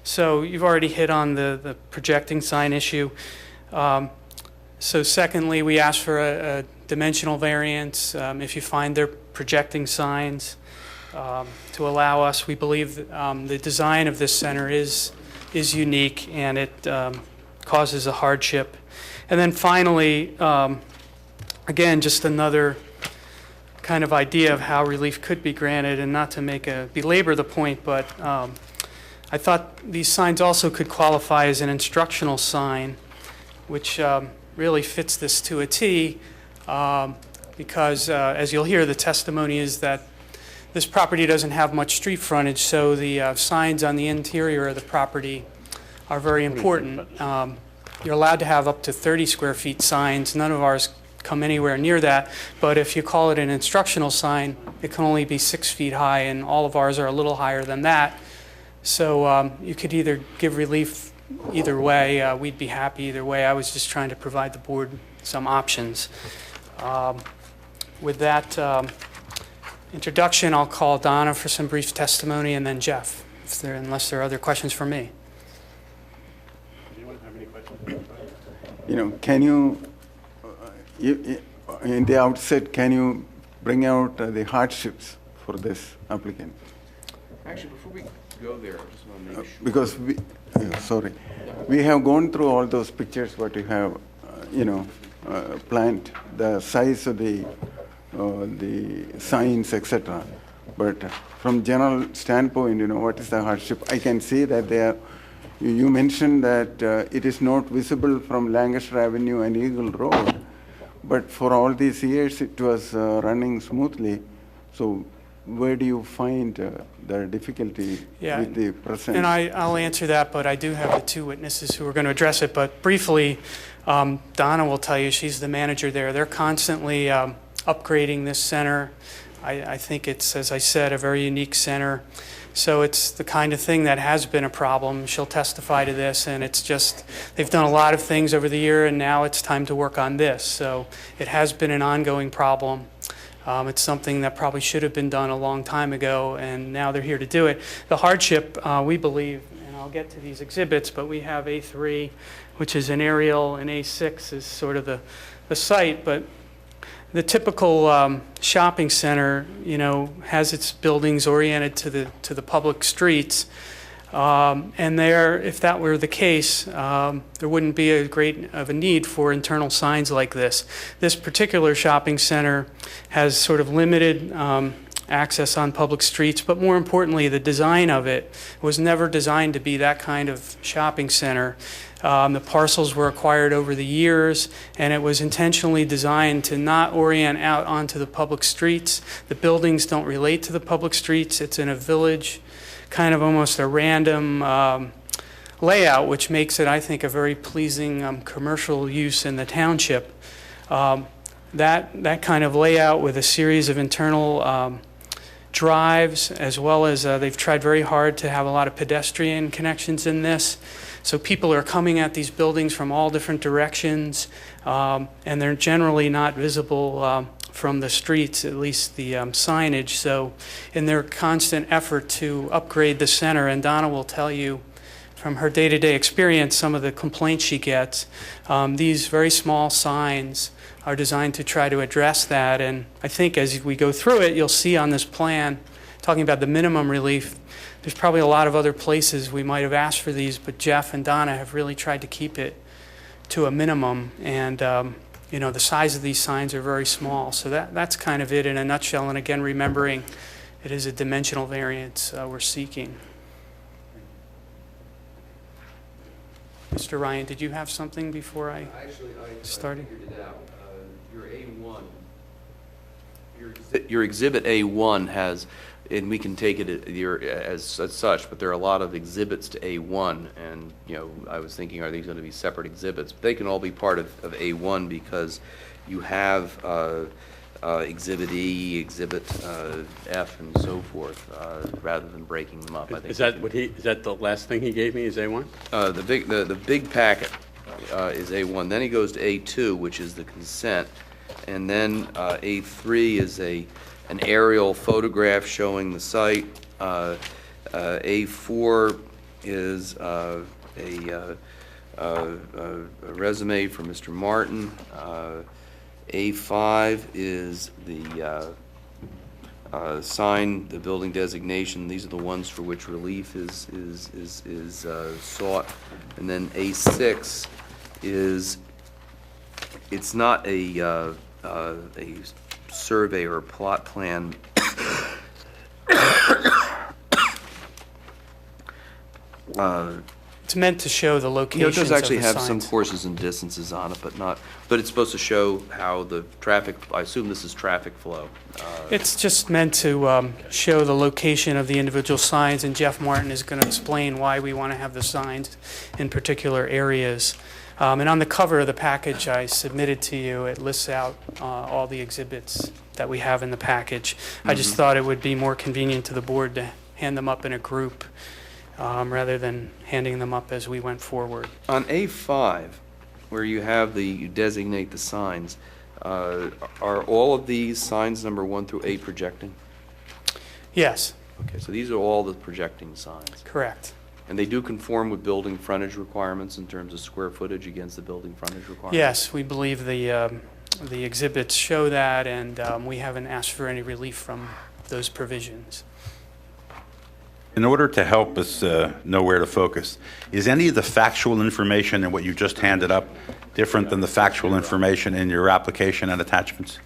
So you've already hit on the projecting sign issue. So secondly, we asked for a dimensional variance if you find they're projecting signs to allow us. We believe the design of this center is unique, and it causes a hardship. And then finally, Again, just another kind of idea of how relief could be granted, and not to belabor the point, but I thought these signs also could qualify as an instructional sign, which really fits this to a T, because as you'll hear, the testimony is that this property doesn't have much street frontage, so the signs on the interior of the property are very important. You're allowed to have up to 30 square feet signs. None of ours come anywhere near that, but if you call it an instructional sign, it can only be 6 feet high, and all of ours are a little higher than that. So you could either give relief either way. We'd be happy either way. I was just trying to provide the board some options. With that introduction, I'll call Donna for some brief testimony, and then Jeff, unless there are other questions for me. Anyone have any questions? Can you, in the outset, can you bring out the hardships for this applicant? Actually, before we go there, I just want to make sure. Because we have gone through all those pictures, what you have, planned, the size of the signs, etc. But from general standpoint, what is the hardship? I can see that there, you mentioned that it is not visible from Lancaster Avenue and Eagle Road, but for all these years it was running smoothly. So where do you find the difficulty with the present? And I'll answer that, but I do have the two witnesses who are going to address it. But briefly, Donna will tell you, she's the manager there. They're constantly upgrading this center. I think it's, as I said, a very unique center. So it's the kind of thing that has been a problem. She'll testify to this, and it's just, they've done a lot of things over the year, and now it's time to work on this. So it has been an ongoing problem. It's something that probably should have been done a long time ago, and now they're here to do it. The hardship, we believe, and I'll get to these exhibits, but we have A3, which is an aerial, and A6 is sort of the site. But the typical shopping center, has its buildings oriented to the public streets. And there, if that were the case, there wouldn't be a great of a need for internal signs like this. This particular shopping center has sort of limited access on public streets, but more importantly, the design of it was never designed to be that kind of shopping center. The parcels were acquired over the years, and it was intentionally designed to not orient out onto the public streets. The buildings don't relate to the public streets. It's in a village, kind of almost a random layout, which makes it, I think, a very pleasing commercial use in the township. That kind of layout with a series of internal drives, as well as they've tried very hard to have a lot of pedestrian connections in this. So people are coming at these buildings from all different directions, and they're generally not visible from the streets, at least the signage. So in their constant effort to upgrade the center, and Donna will tell you from her day-to-day experience some of the complaints she gets, these very small signs are designed to try to address that. And I think as we go through it, you'll see on this plan, talking about the minimum relief, there's probably a lot of other places we might have asked for these, but Jeff and Donna have really tried to keep it to a minimum. And the size of these signs are very small. So that's kind of it in a nutshell. And again, remembering it is a dimensional variance we're seeking. Mr. Ryan, did you have something before I started? Figured it out. Your A1, your exhibit A1 has, and we can take it as such, but there are a lot of exhibits to A1, and I was thinking, are these going to be separate exhibits? But they can all be part of A1 because you have Exhibit E, Exhibit F, and so forth, rather than breaking them up. I think Is that the last thing he gave me? Is A1? the big packet is A1. Then he goes to A2, which is the consent, and then A3 is an aerial photograph showing the site. A4 is a resume from Mr. Martin. A5 is the sign, the building designation. These are the ones for which relief is sought. And then A6 is, it's not a a survey or plot plan. It's meant to show the You know, it locations does of actually the have some signs. courses and distances on it, but it's supposed to show how the traffic, I assume this is traffic flow. It's just meant to show the location of the individual signs, and Jeff Martin is going to explain why we want to have the signs in particular areas. And on the cover of the package I submitted to you, it lists out all the exhibits that we have in the package. I just thought it would be more convenient to the board to hand them up in a group rather than handing them up as we went forward. On A5, where you designate the signs, are all of these signs number 1 through 8 projecting? Yes, Okay, so these are all the projecting signs. correct. And they do conform with building frontage requirements in terms of square footage against the building frontage requirements? Yes, we believe the exhibits show that, and we haven't asked for any relief from those provisions. In order to help us know where to focus, is any of the factual information in what you just handed up different than the factual information in your application and attachments?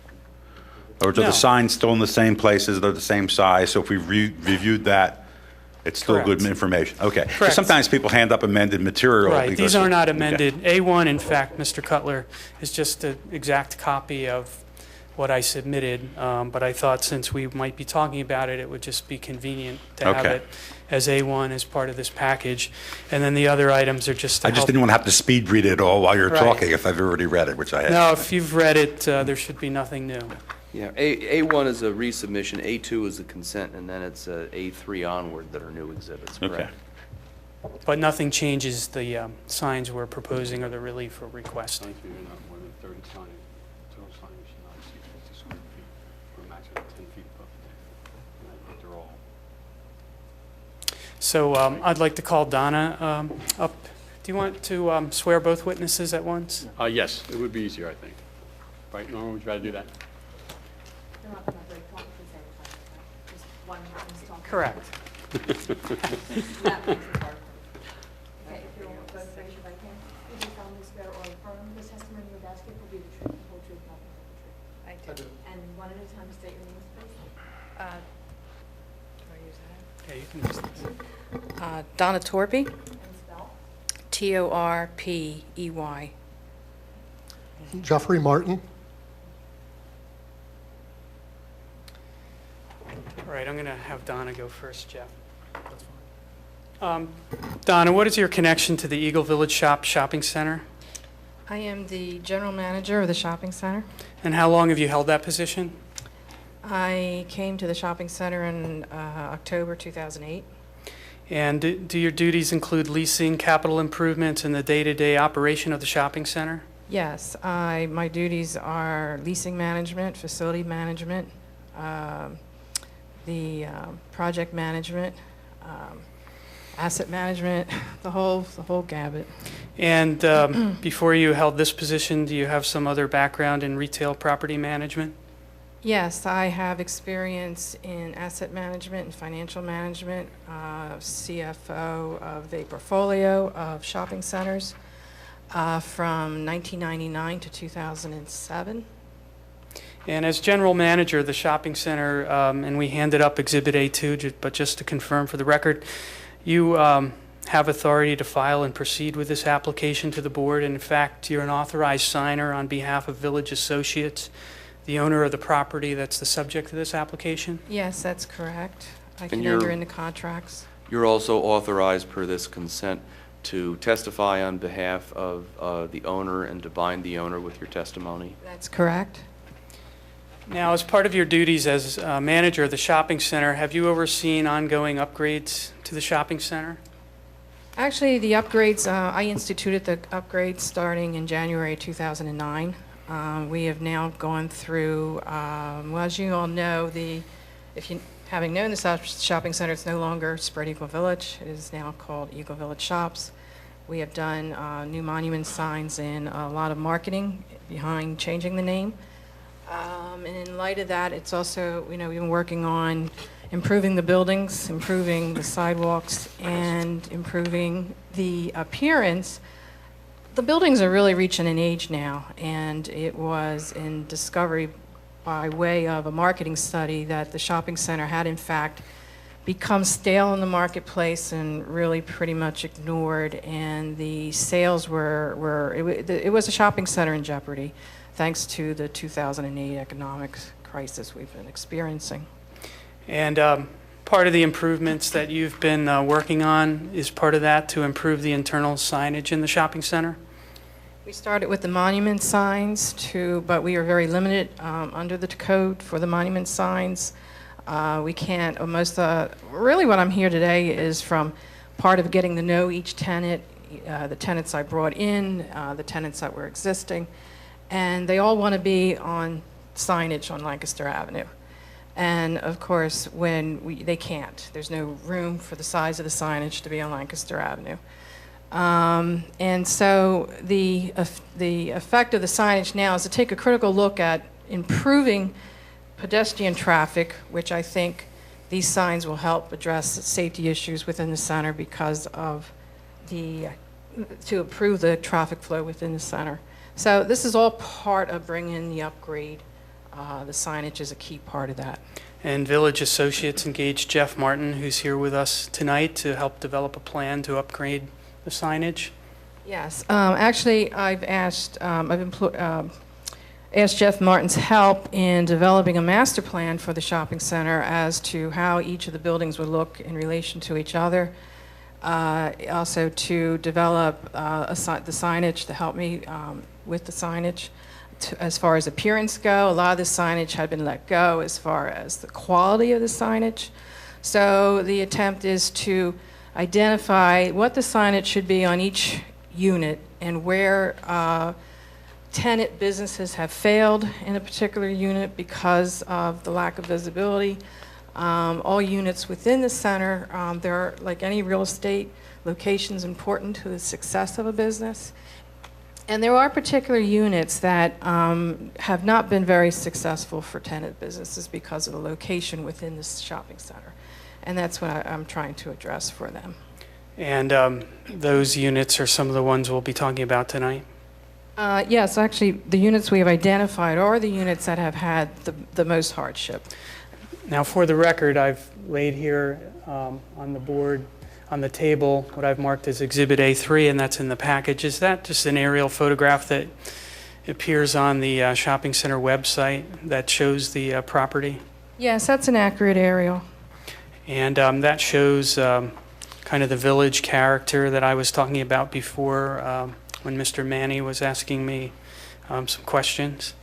Or are No. the signs still in the same places, they're the same size, so if we've reviewed that, it's still good Correct. information? Okay. 'Cause Correct. sometimes people hand up amended material. Right, because these are not okay. amended. A1, in fact, Mr. Cutler, is just an exact copy of what I submitted, but I thought since we might be talking about it, it would just be convenient to have Okay. it as A1 as part of this package. And then the other items are just to I just help. didn't want to have to speed read it all while you're Right. talking if I've already read it, which I have. No, if you've read it, there should be nothing new. Yeah, A1 is a resubmission, A2 is a consent, and then it's A3 onward that are new exhibits, Okay. correct? But nothing changes the signs we're proposing or the relief we're requesting. Signs may not more than 30 signs. Total signs should not exceed 50 square feet, or a maximum of 10 feet above the and I think they're all. So I'd like to call Donna up. Do you want to swear both witnesses at once? Yes, it would be easier, I think. Right, Norma, would you rather do that? They're not going to break talk at the same time, right? Just one person's talking. Correct. That makes it hard. Okay, if you'll both raise your right hand. Do you solemnly swear or affirm this testimony you're about to give will be the truth, the whole truth, nothing but the truth? I do. And one at a time, state your names, please. Do I use that? Yeah, you can use this. Donna Torpy, And spell. Torpey. Jeffrey Martin. All right, I'm going to have Donna go first, Jeff. Donna, what is your connection to the Eagle Village Shopping Center? I am the general manager of the shopping center. And how long have you held that position? I came to the shopping center in October 2008. And do your duties include leasing, capital improvements, and the day-to-day operation of the shopping center? Yes, my duties are leasing management, facility management, the project management, asset management, the whole gambit. And before you held this position, do you have some other background in retail property management? Yes, I have experience in asset management and financial management, CFO of a portfolio of shopping centers from 1999 to 2007. And as general manager of the shopping center, and we handed up Exhibit A2, but just to confirm for the record, you have authority to file and proceed with this application to the board. And in fact, you're an authorized signer on behalf of Village Associates, the owner of the property that's the subject of this application? Yes, that's correct. I can you're- enter into contracts. You're also authorized per this consent to testify on behalf of the owner and to bind the owner with your testimony? That's correct. Now, as part of your duties as manager of the shopping center, have you overseen ongoing upgrades to the shopping center? Actually, the upgrades, I instituted the upgrades starting in January 2009. We have now gone through, well, as you all know, having known the shopping center, it's no longer Spread Eagle Village. It is now called Eagle Village Shops. We have done new monument signs and a lot of marketing behind changing the name. And in light of that, it's also, we've been working on improving the buildings, improving the sidewalks, and improving the appearance The buildings are really reaching an age now, and it was in discovery by way of a marketing study that the shopping center had in fact become stale in the marketplace and really pretty much ignored, and the sales it was a shopping center in jeopardy thanks to the 2008 economic crisis we've been experiencing. And part of the improvements that you've been working on is part of that to improve the internal signage in the shopping center? We started with the monument signs but we are very limited under the code for the monument signs. We can't, really what I'm here today is from part of getting to know each tenant, the tenants I brought in, the tenants that were existing, and they all want to be on signage on Lancaster Avenue. And of course, they can't. There's no room for the size of the signage to be on Lancaster Avenue. And so the effect of the signage now is to take a critical look at improving pedestrian traffic, which I think these signs will help address safety issues within the center because of to improve the traffic flow within the center. So this is all part of bringing the upgrade. The signage is a key part of that. And Village Associates engaged Jeff Martin, who's here with us tonight, to help develop a plan to upgrade the signage? Yes. Actually, I've asked Jeff Martin's help in developing a master plan for the shopping center as to how each of the buildings would look in relation to each other. Also to develop the signage to help me with the signage. As far as appearance go, a lot of the signage had been let go as far as the quality of the signage. So the attempt is to identify what the signage should be on each unit and where tenant businesses have failed in a particular unit because of the lack of visibility. All units within the center, there are, like any real estate, locations important to the success of a business. And there are particular units that have not been very successful for tenant businesses because of the location within this shopping center. And that's what I'm trying to address for them. And those units are some of the ones we'll be talking about tonight? Yes, actually, the units we have identified are the units that have had the most hardship. Now, for the record, I've laid here on the board, on the table, what I've marked as Exhibit A3, and that's in the package. Is that just an aerial photograph that appears on the shopping center website that shows the property? Yes, that's an accurate aerial. And that shows kind of the village character that I was talking about before when Mr. Manny was asking me some questions.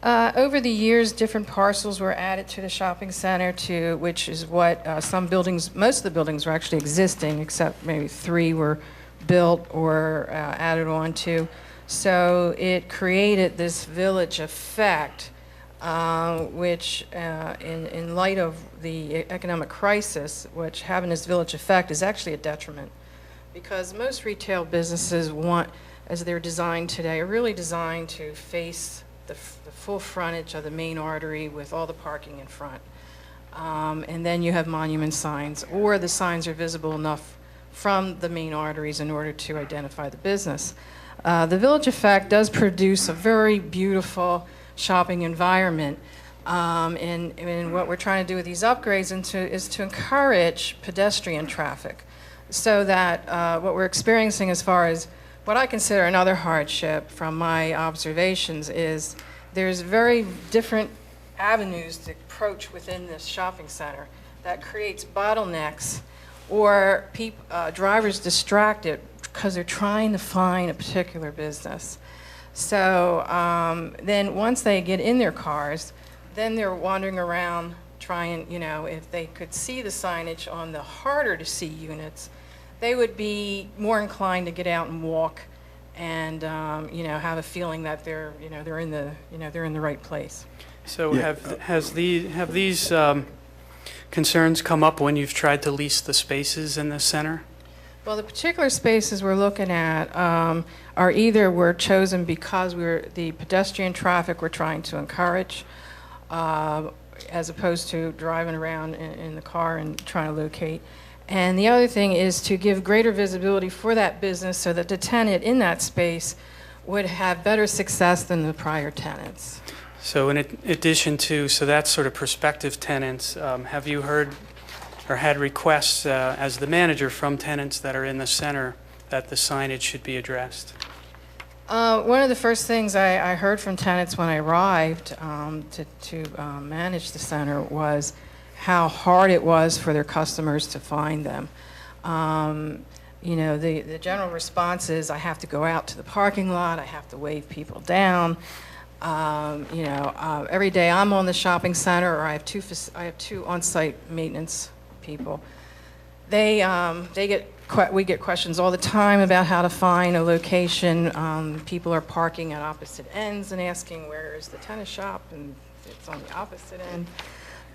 Over the years, different parcels were added to the shopping center, which is what some buildings, most of the buildings were actually existing, except maybe 3 were built or added on to. So it created this village effect, which in light of the economic crisis, which having this village effect is actually a detriment. Because most retail businesses as they're designed today, are really designed to face the full frontage of the main artery with all the parking in front. And then you have monument signs, or the signs are visible enough from the main arteries in order to identify the business. The village effect does produce a very beautiful shopping environment. And what we're trying to do with these upgrades is to encourage pedestrian traffic so that what we're experiencing as far as what I consider another hardship from my observations is there's very different avenues to approach within this shopping center that creates bottlenecks or drivers distracted because they're trying to find a particular business. So then once they get in their cars, then they're wandering around trying, if they could see the signage on the harder to see units, they would be more inclined to get out and walk and have a feeling that they're in the right place. So have these concerns come up when you've tried to lease the spaces in the center? Well, the particular spaces we're looking at were chosen because the pedestrian traffic we're trying to encourage, as opposed to driving around in the car and trying to locate. And the other thing is to give greater visibility for that business so that the tenant in that space would have better success than the prior tenants. So in addition to, so that's sort of prospective tenants, have you heard or had requests as the manager from tenants that are in the center that the signage should be addressed? One of the first things I heard from tenants when I arrived to manage the center was how hard it was for their customers to find them. You know, the general response is, I have to go out to the parking lot, I have to wave people down. You know, every day I'm on the shopping center, or I have two on-site maintenance people. We get questions all the time about how to find a location. People are parking at opposite ends and asking, where is the tennis shop? And it's on the opposite end.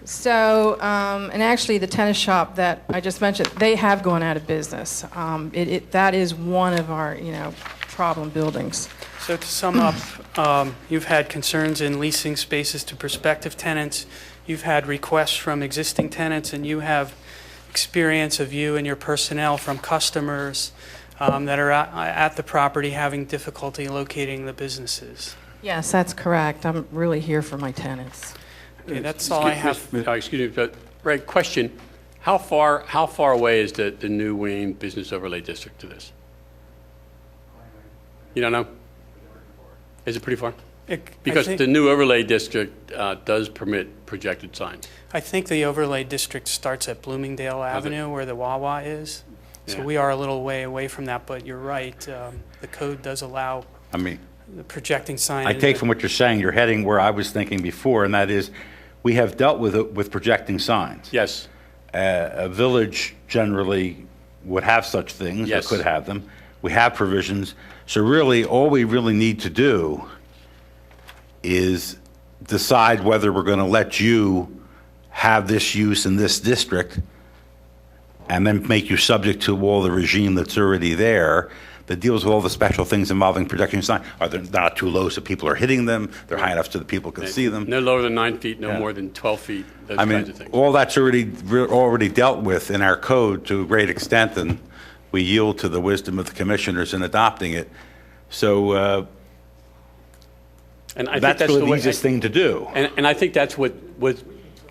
So, and actually the tennis shop that I just mentioned, they have gone out of business. That is one of our, you know, problem buildings. So to sum up, you've had concerns in leasing spaces to prospective tenants, you've had requests from existing tenants, and you have experience of you and your personnel from customers that are at the property having difficulty locating the businesses. Yes, that's correct. I'm really here for my tenants. Okay, that's all I have. Excuse me, but, Ray, question. How far away is the new Wayne Business Overlay District to this? You don't know? Is it pretty far? Because the new overlay district does permit projected signs. I think the overlay district starts at Bloomingdale Avenue where the Wawa is. So Yeah. we are a little way away from that, but you're right. The code does allow I mean, the projecting sign. I take from what you're saying, you're heading where I was thinking before, and that is, we have dealt with projecting signs. Yes. A village generally would have such things, or Yes. could have them. We have provisions. So really, all we really need to do is decide whether we're going to let you have this use in this district, and then make you subject to all the regime that's already there that deals with all the special things involving projecting signs. Are they not too low so people are hitting them? They're high enough so that people can see them. No lower than 9 feet, no Yeah. more than 12 feet, those I kinds of mean, things. all that's already dealt with in our code to a great extent, and we yield to the wisdom of the commissioners in adopting it. So And I think that's really the the way- easiest thing to do. And I think that's what was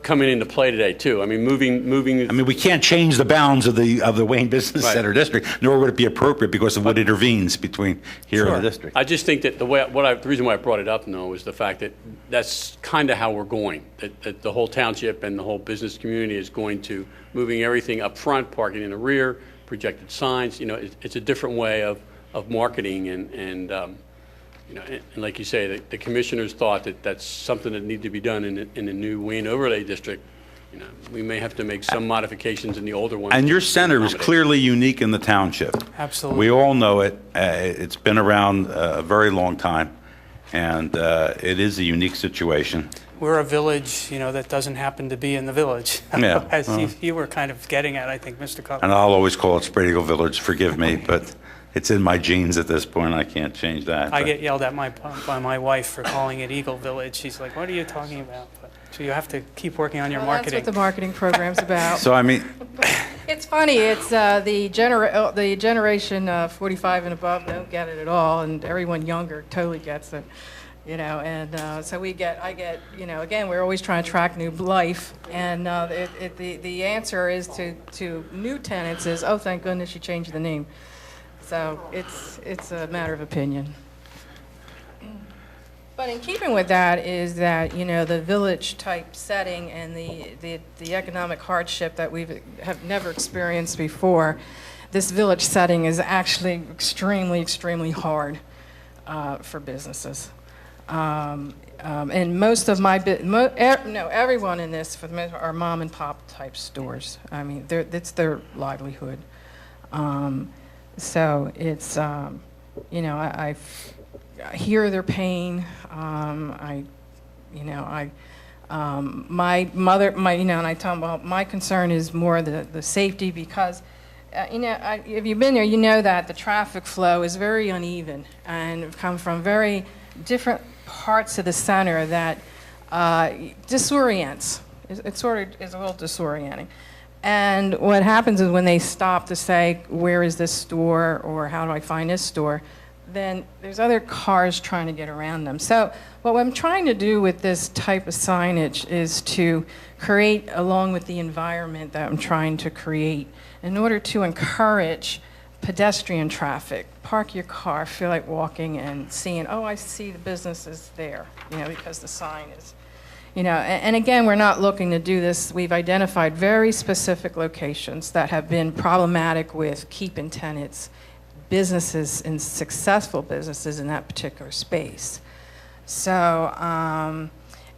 coming into play today, too. I mean, moving. I mean, we can't change the bounds of the Wayne Business Right. Center district, nor would it be appropriate because of what intervenes between here and the district. I just think that the reason why I brought it up, Noah, was the fact that that's kind of how we're going. That the whole township and the whole business community is going to moving everything up front, parking in the rear, projected signs. You know, it's a different way of marketing and you know, and like you say, the commissioners thought that that's something that needed to be done in the new Wayne overlay district. You know, we may have to make some modifications in the older ones. And your to center is accommodate. clearly unique in the township. Absolutely. We all know it. It's been around a very long time, and it is a unique situation. We're a village, you know, that doesn't happen to be in the village. Yeah. As you were kind of getting at, I think, Mr. Cutler. And I'll always call it Spread Eagle Village, forgive me, but it's in my genes at this point, I can't change that. I But- get yelled at by my wife for calling it Eagle Village. She's like, what are you talking about? So you have to keep working on your Well, marketing. that's what the marketing program's about. So, I mean, It's funny, it's the generation 45 and above don't get it at all, and everyone younger totally gets it, you know, and so I get, you know, again, we're always trying to attract new life, and the answer is to new tenants is, oh, thank goodness you changed the name. So it's a matter of opinion. But in keeping with that is that, you know, the village-type setting and the economic hardship that have never experienced before, this village setting is actually extremely, extremely hard for businesses. And most of everyone in this for the most part, are mom-and-pop type stores. I mean, it's their livelihood. So it's, you know, I hear their pain. My mother, you know, and I tell them, well, my concern is more the safety because, you know, if you've been there, you know that the traffic flow is very uneven and come from very different parts of the center that disorients. It sort of is a little disorienting. And what happens is when they stop to say, where is this store, or how do I find this store, then there's other cars trying to get around them. So what I'm trying to do with this type of signage is to create, along with the environment that I'm trying to create, in order to encourage pedestrian traffic. Park your car, feel like walking and seeing, oh, I see the businesses there, because the sign is, and again, we're not looking to do this. We've identified very specific locations that have been problematic with keeping tenants, businesses, and successful businesses in that particular space. So,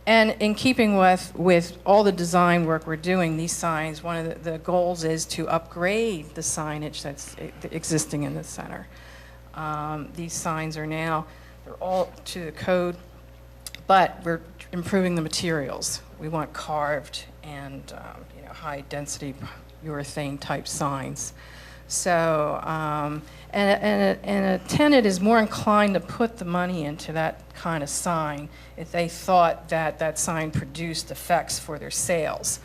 and in keeping with all the design work we're doing, these signs, one of the goals is to upgrade the signage that's existing in the center. These signs are now, they're all to the code, but we're improving the materials. We want carved and high-density urethane type signs. So, and a tenant is more inclined to put the money into that kind of sign if they thought that that sign produced effects for their sales.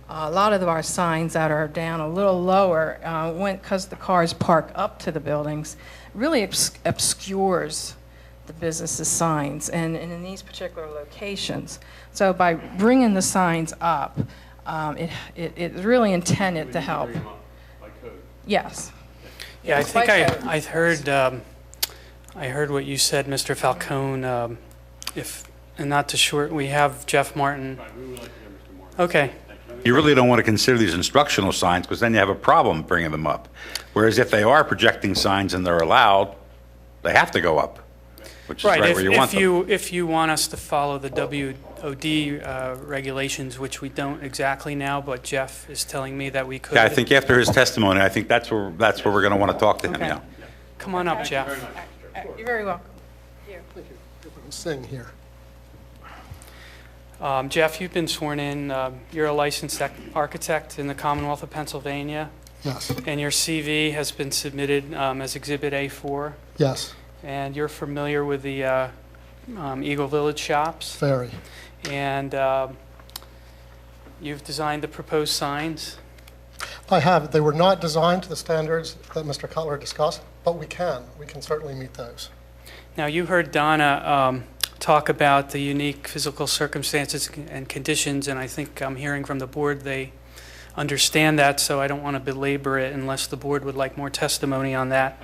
A lot of our signs that are down a little lower, because the cars park up to the buildings, really obscures the business's signs, and in these particular locations. So by bringing the signs up, it's really intended to help. Yes. Yeah, I think I heard what you said, Mr. Falcone. And not to short, we have Jeff Martin. We would like to hear Mr. Martin. Okay. You really don't want to consider these instructional signs, because then you have a problem bringing them up. Whereas if they are projecting signs and they're allowed, they have to go up, which is right where you want them. If you want us to follow the WOD regulations, which we don't exactly now, but Jeff is telling me that we could. Yeah, I think after his testimony, I think that's where we're going to want to talk to him, Okay. yeah. Come on up, Jeff. You're very welcome. Sitting here. Jeff, you've been sworn in. You're a licensed architect in the Commonwealth of Pennsylvania, Yes, and your CV has been submitted as Exhibit A4. yes, And you're familiar with the Eagle Village shops, very. and you've designed the proposed signs. I have. They were not designed to the standards that Mr. Cutler discussed, but we can certainly meet those. Now, you heard Donna talk about the unique physical circumstances and conditions, and I think I'm hearing from the board they understand that, so I don't want to belabor it unless the board would like more testimony on that.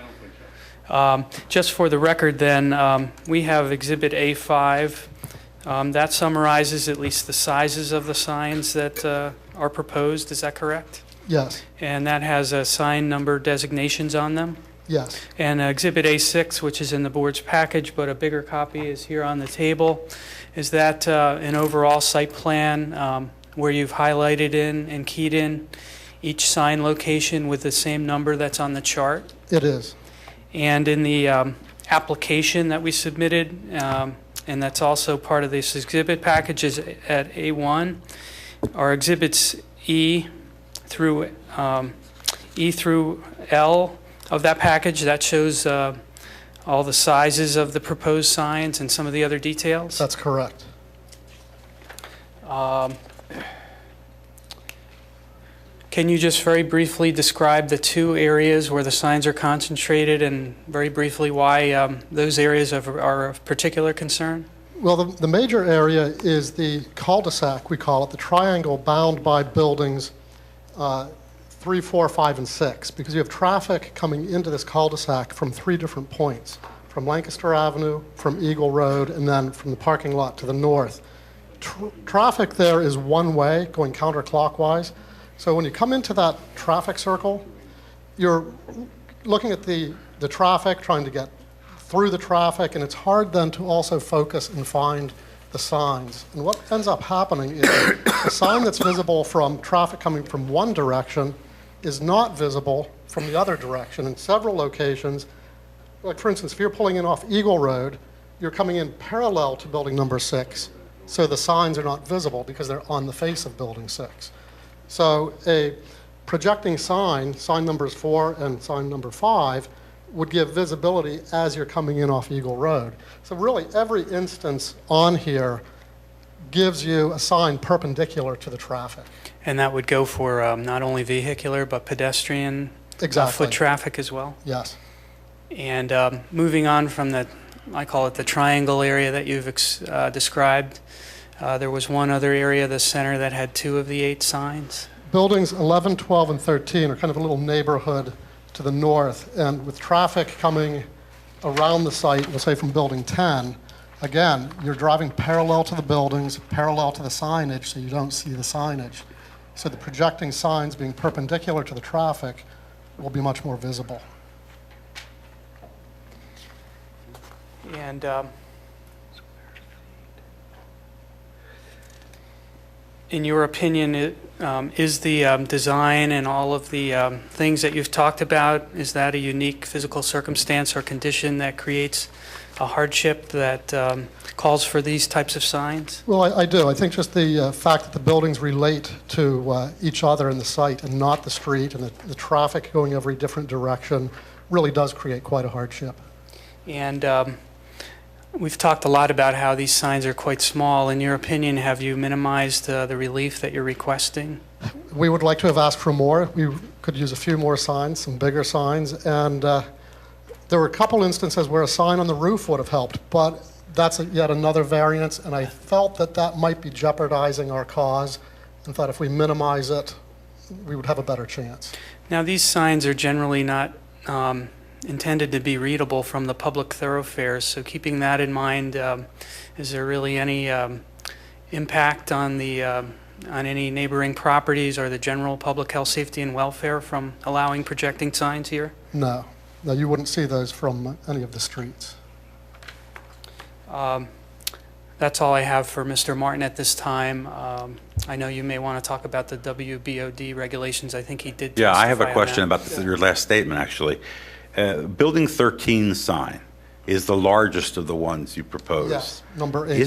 Just for the record, then, we have Exhibit A5. That summarizes at least the sizes of the signs that are proposed. Is that correct? Yes, And that has sign number designations on them. yes, And Exhibit A6, which is in the board's package, but a bigger copy is here on the table, is that an overall site plan where you've highlighted in and keyed in each sign location with the same number that's on the chart? it is. And in the application that we submitted, and that's also part of this exhibit package, is at A1, are exhibits E through L of that package. That shows all the sizes of the proposed signs and some of the other details. That's correct. Can you just very briefly describe the two areas where the signs are concentrated, and very briefly why those areas are of particular concern? Well, the major area is the cul-de-sac, we call it, the triangle bound by buildings 3, 4, 5, and 6, because you have traffic coming into this cul-de-sac from 3 different points, from Lancaster Avenue, from Eagle Road, and then from the parking lot to the north. Traffic there is one way, going counterclockwise. So when you come into that traffic circle, you're looking at the traffic, trying to get through the traffic, and it's hard then to also focus and find the signs. And what ends up happening is the sign that's visible from traffic coming from one direction is not visible from the other direction in several locations. Like, for instance, if you're pulling in off Eagle Road, you're coming in parallel to building number 6, so the signs are not visible because they're on the face of building 6. So a projecting sign numbers 4 and sign number 5, would give visibility as you're coming in off Eagle Road. So really every instance on here, gives you a sign perpendicular to the traffic. And that would go for not only vehicular, but pedestrian, Exactly. foot traffic as well? Yes. And moving on from the, I call it the triangle area that you've described, there was one other area, the center, that had 2 of the 8 signs. Buildings 11, 12, and 13 are kind of a little neighborhood to the north, and with traffic coming around the site, we'll say from building 10, again, you're driving parallel to the buildings, parallel to the signage, so you don't see the signage. So the projecting signs being perpendicular to the traffic will be much more visible. And in your opinion, is the design and all of the things that you've talked about, is that a unique physical circumstance or condition that creates a hardship that calls for these types of signs? Well, I do. I think just the fact that the buildings relate to each other in the site and not the street, and the traffic going every different direction really does create quite a hardship. And we've talked a lot about how these signs are quite small. In your opinion, have you minimized the relief that you're requesting? We would like to have asked for more. We could use a few more signs, some bigger signs, and there were a couple instances where a sign on the roof would have helped, but that's yet another variance, and I felt that that might be jeopardizing our cause, and thought if we minimize it, we would have a better chance. Now, these signs are generally not intended to be readable from the public thoroughfares, so keeping that in mind, is there really any impact on the on any neighboring properties or the general public health, safety, and welfare from allowing projecting signs here? No. No, you wouldn't see those from any of the streets. That's all I have for Mr. Martin at this time. I know you may want to talk about the WBOD regulations. I think he did. Yeah, I have a testify on question that. about your last statement, actually. Building 13 sign is the largest of the ones you propose. Yes, number 8.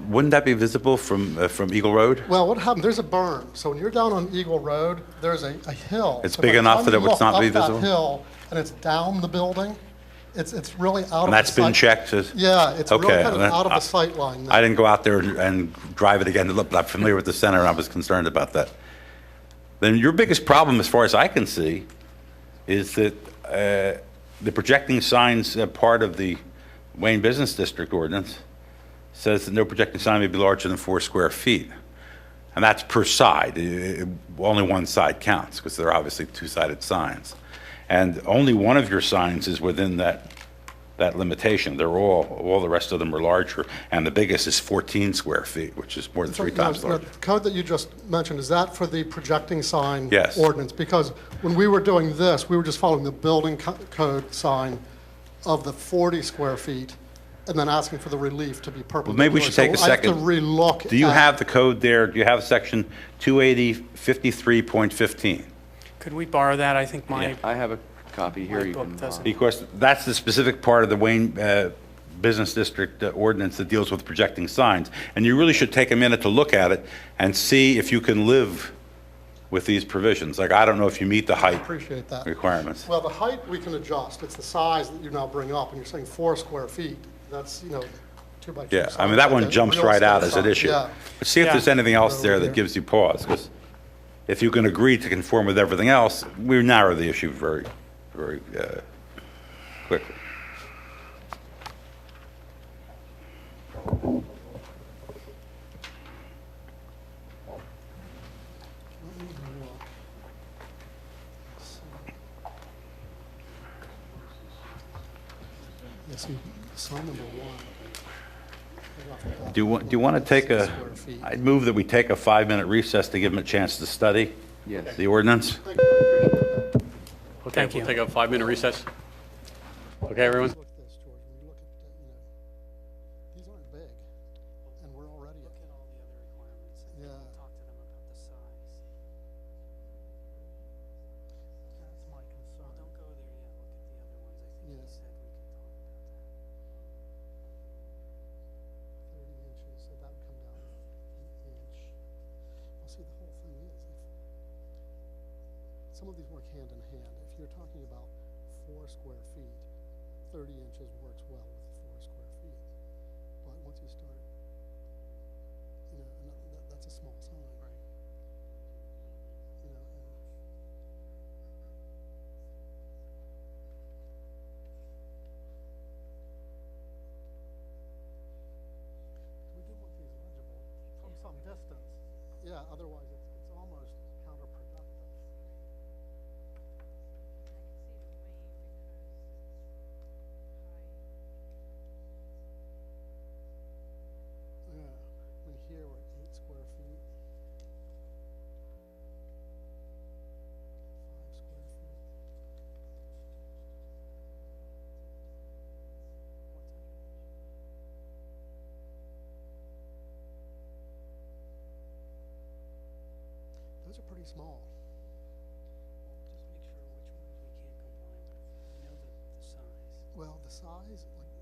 Wouldn't that be visible from Eagle Road? Well, what happened, there's a berm. So when you're down on Eagle Road, there's a hill. It's So big by the enough time that you it would look not be up that visible? hill, and it's down the building, it's really out of the sight. And that's been checked? Yeah, it's really Okay, kind of then out of the sight line. I didn't go out there and drive it again to look, but I'm familiar with the center, and I was concerned about that. Then your biggest problem, as far as I can see, is that the projecting signs part of the Wayne Business District ordinance says that no projecting sign may be larger than 4 square feet. And that's per side. Only one side counts, because they're obviously 2-sided signs. And only one of your signs is within that limitation. They're all the rest of them are larger, and the biggest is 14 square feet, which is more than 3 times larger. The code that you just mentioned, is that for the projecting sign Yes. ordinance? Because when we were doing this, we were just following the building code sign of the 40 square feet, and then asking for the relief to be perpendicular. Well, maybe we should take a So I have to second. relook. Do you at- have the code there? Do you have section 28053.15? Could we borrow that? I think my, I have a copy here. My You book can, doesn't. Because that's the specific part of the Wayne Business District ordinance that deals with projecting signs. And you really should take a minute to look at it and see if you can live with these provisions. Like, I don't know if you meet the I height appreciate that. requirements. Well, the height we can adjust. It's the size that you now bring up, and you're saying 4 square feet. That's, 2 by 2. Yeah, size, I mean, that one like a jumps real right out estate as an sign. issue. Yeah. But see if Yeah. there's anything else there Over that gives you pause, because if you can agree to conform with everything else, we narrow the issue very, very quickly. Yeah, see, sign number 1. Do you want to take a, Square feet. I'd move that we take a 5-minute recess to give them a chance to study yes. the ordinance. Okay, Thank you. we'll take a 5-minute recess. Okay, everyone? Look at this, George. When you look at, these aren't big, and we're already. Look at all the other requirements and Yeah. talk to them about the size. That's my concern. Don't go there yet. Look at the other ones. I think he Yes. said we could talk about that. 30 inches, so that would come down an inch. Well, see, the whole thing is, some of these work hand in hand. If you're talking about 4 square feet, 30 inches works well with 4 square feet. But once you start, Yeah, otherwise it's almost counterproductive. I can see the wing because it's high. Yeah, I mean, here we're at 8 square feet. 5 square feet. Those are pretty small. Just make sure which ones we can't comply with. I know the size. Well, the size, like,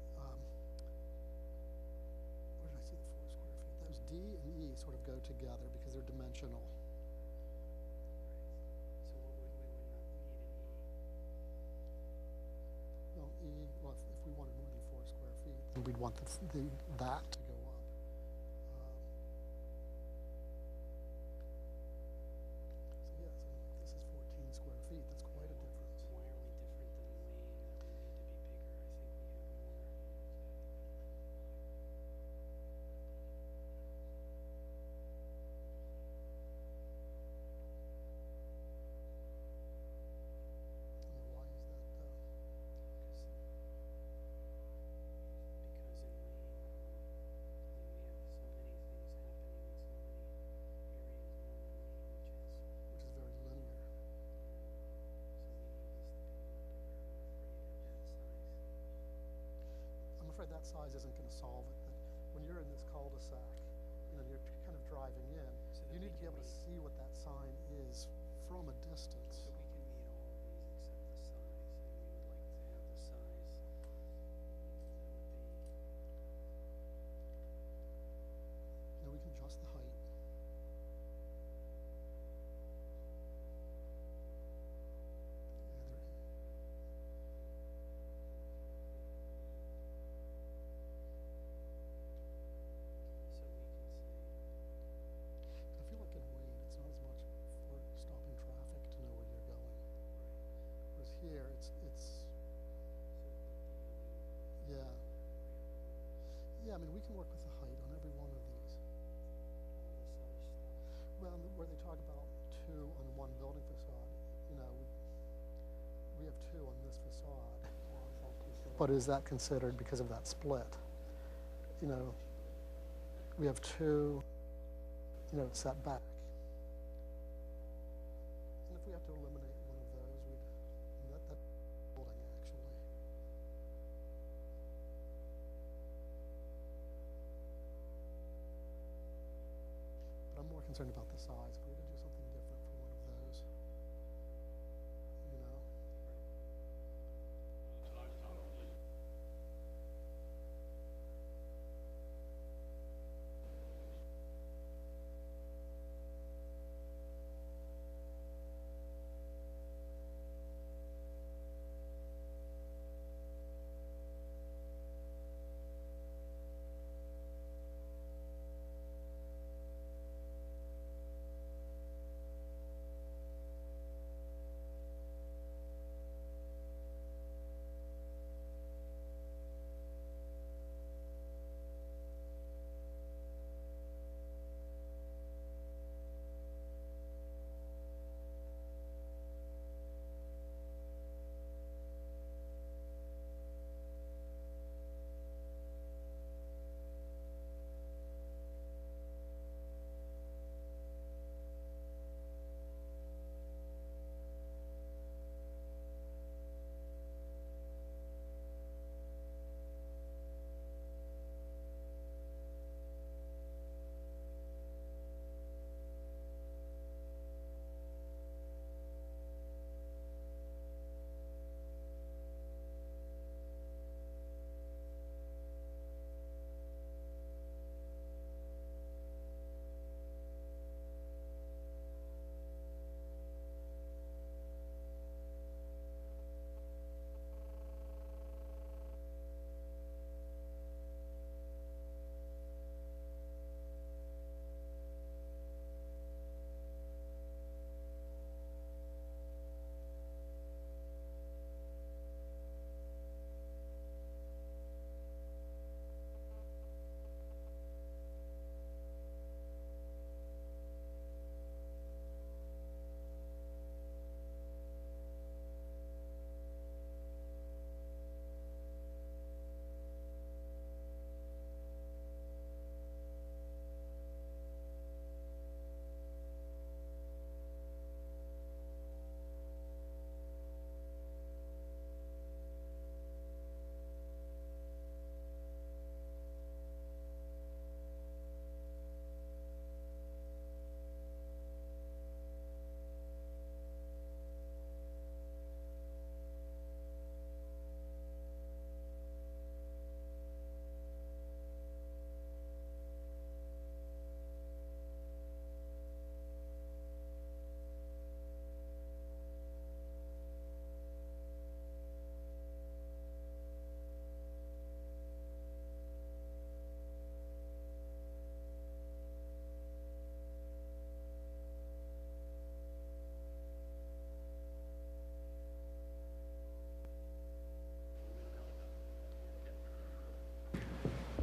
where did I see the 4 square feet? Those D and E sort of go together because they're dimensional. So what would we would not need an E? Well, E, well, if we wanted more than 4 square feet, then we'd want that to go up. So yes, this is 14 square feet. That's quite a difference. Why are we different than Wayne that we need to be bigger? I think we have more. I mean, why is that? Because in Wayne, we have so many things happening in so many areas more than Wayne, Which is very linear. so we need this to be a lot bigger. I'm afraid at that size. I'm afraid that size isn't going to solve it. That when you're in this cul-de-sac, you're kind of driving in, So that you we need to be can able to meet- see what that sign is from a distance. So we can meet all of these except the size, and we would like to have the size that would be. We can adjust the height. Yeah, So we can say, I feel like in Wayne, it's not as much for stopping traffic to know where you're going. Whereas here, it's so the yeah. Yeah, I mean, we can work with the height on every one of these. all this other stuff. Well, where they talk about 2 on one building facade, we have 2 on this facade. But is that considered because of that split? We have 2, set back. And if we have to eliminate one of those, that building actually. But I'm more concerned about the size. If we were to do something different for one of those,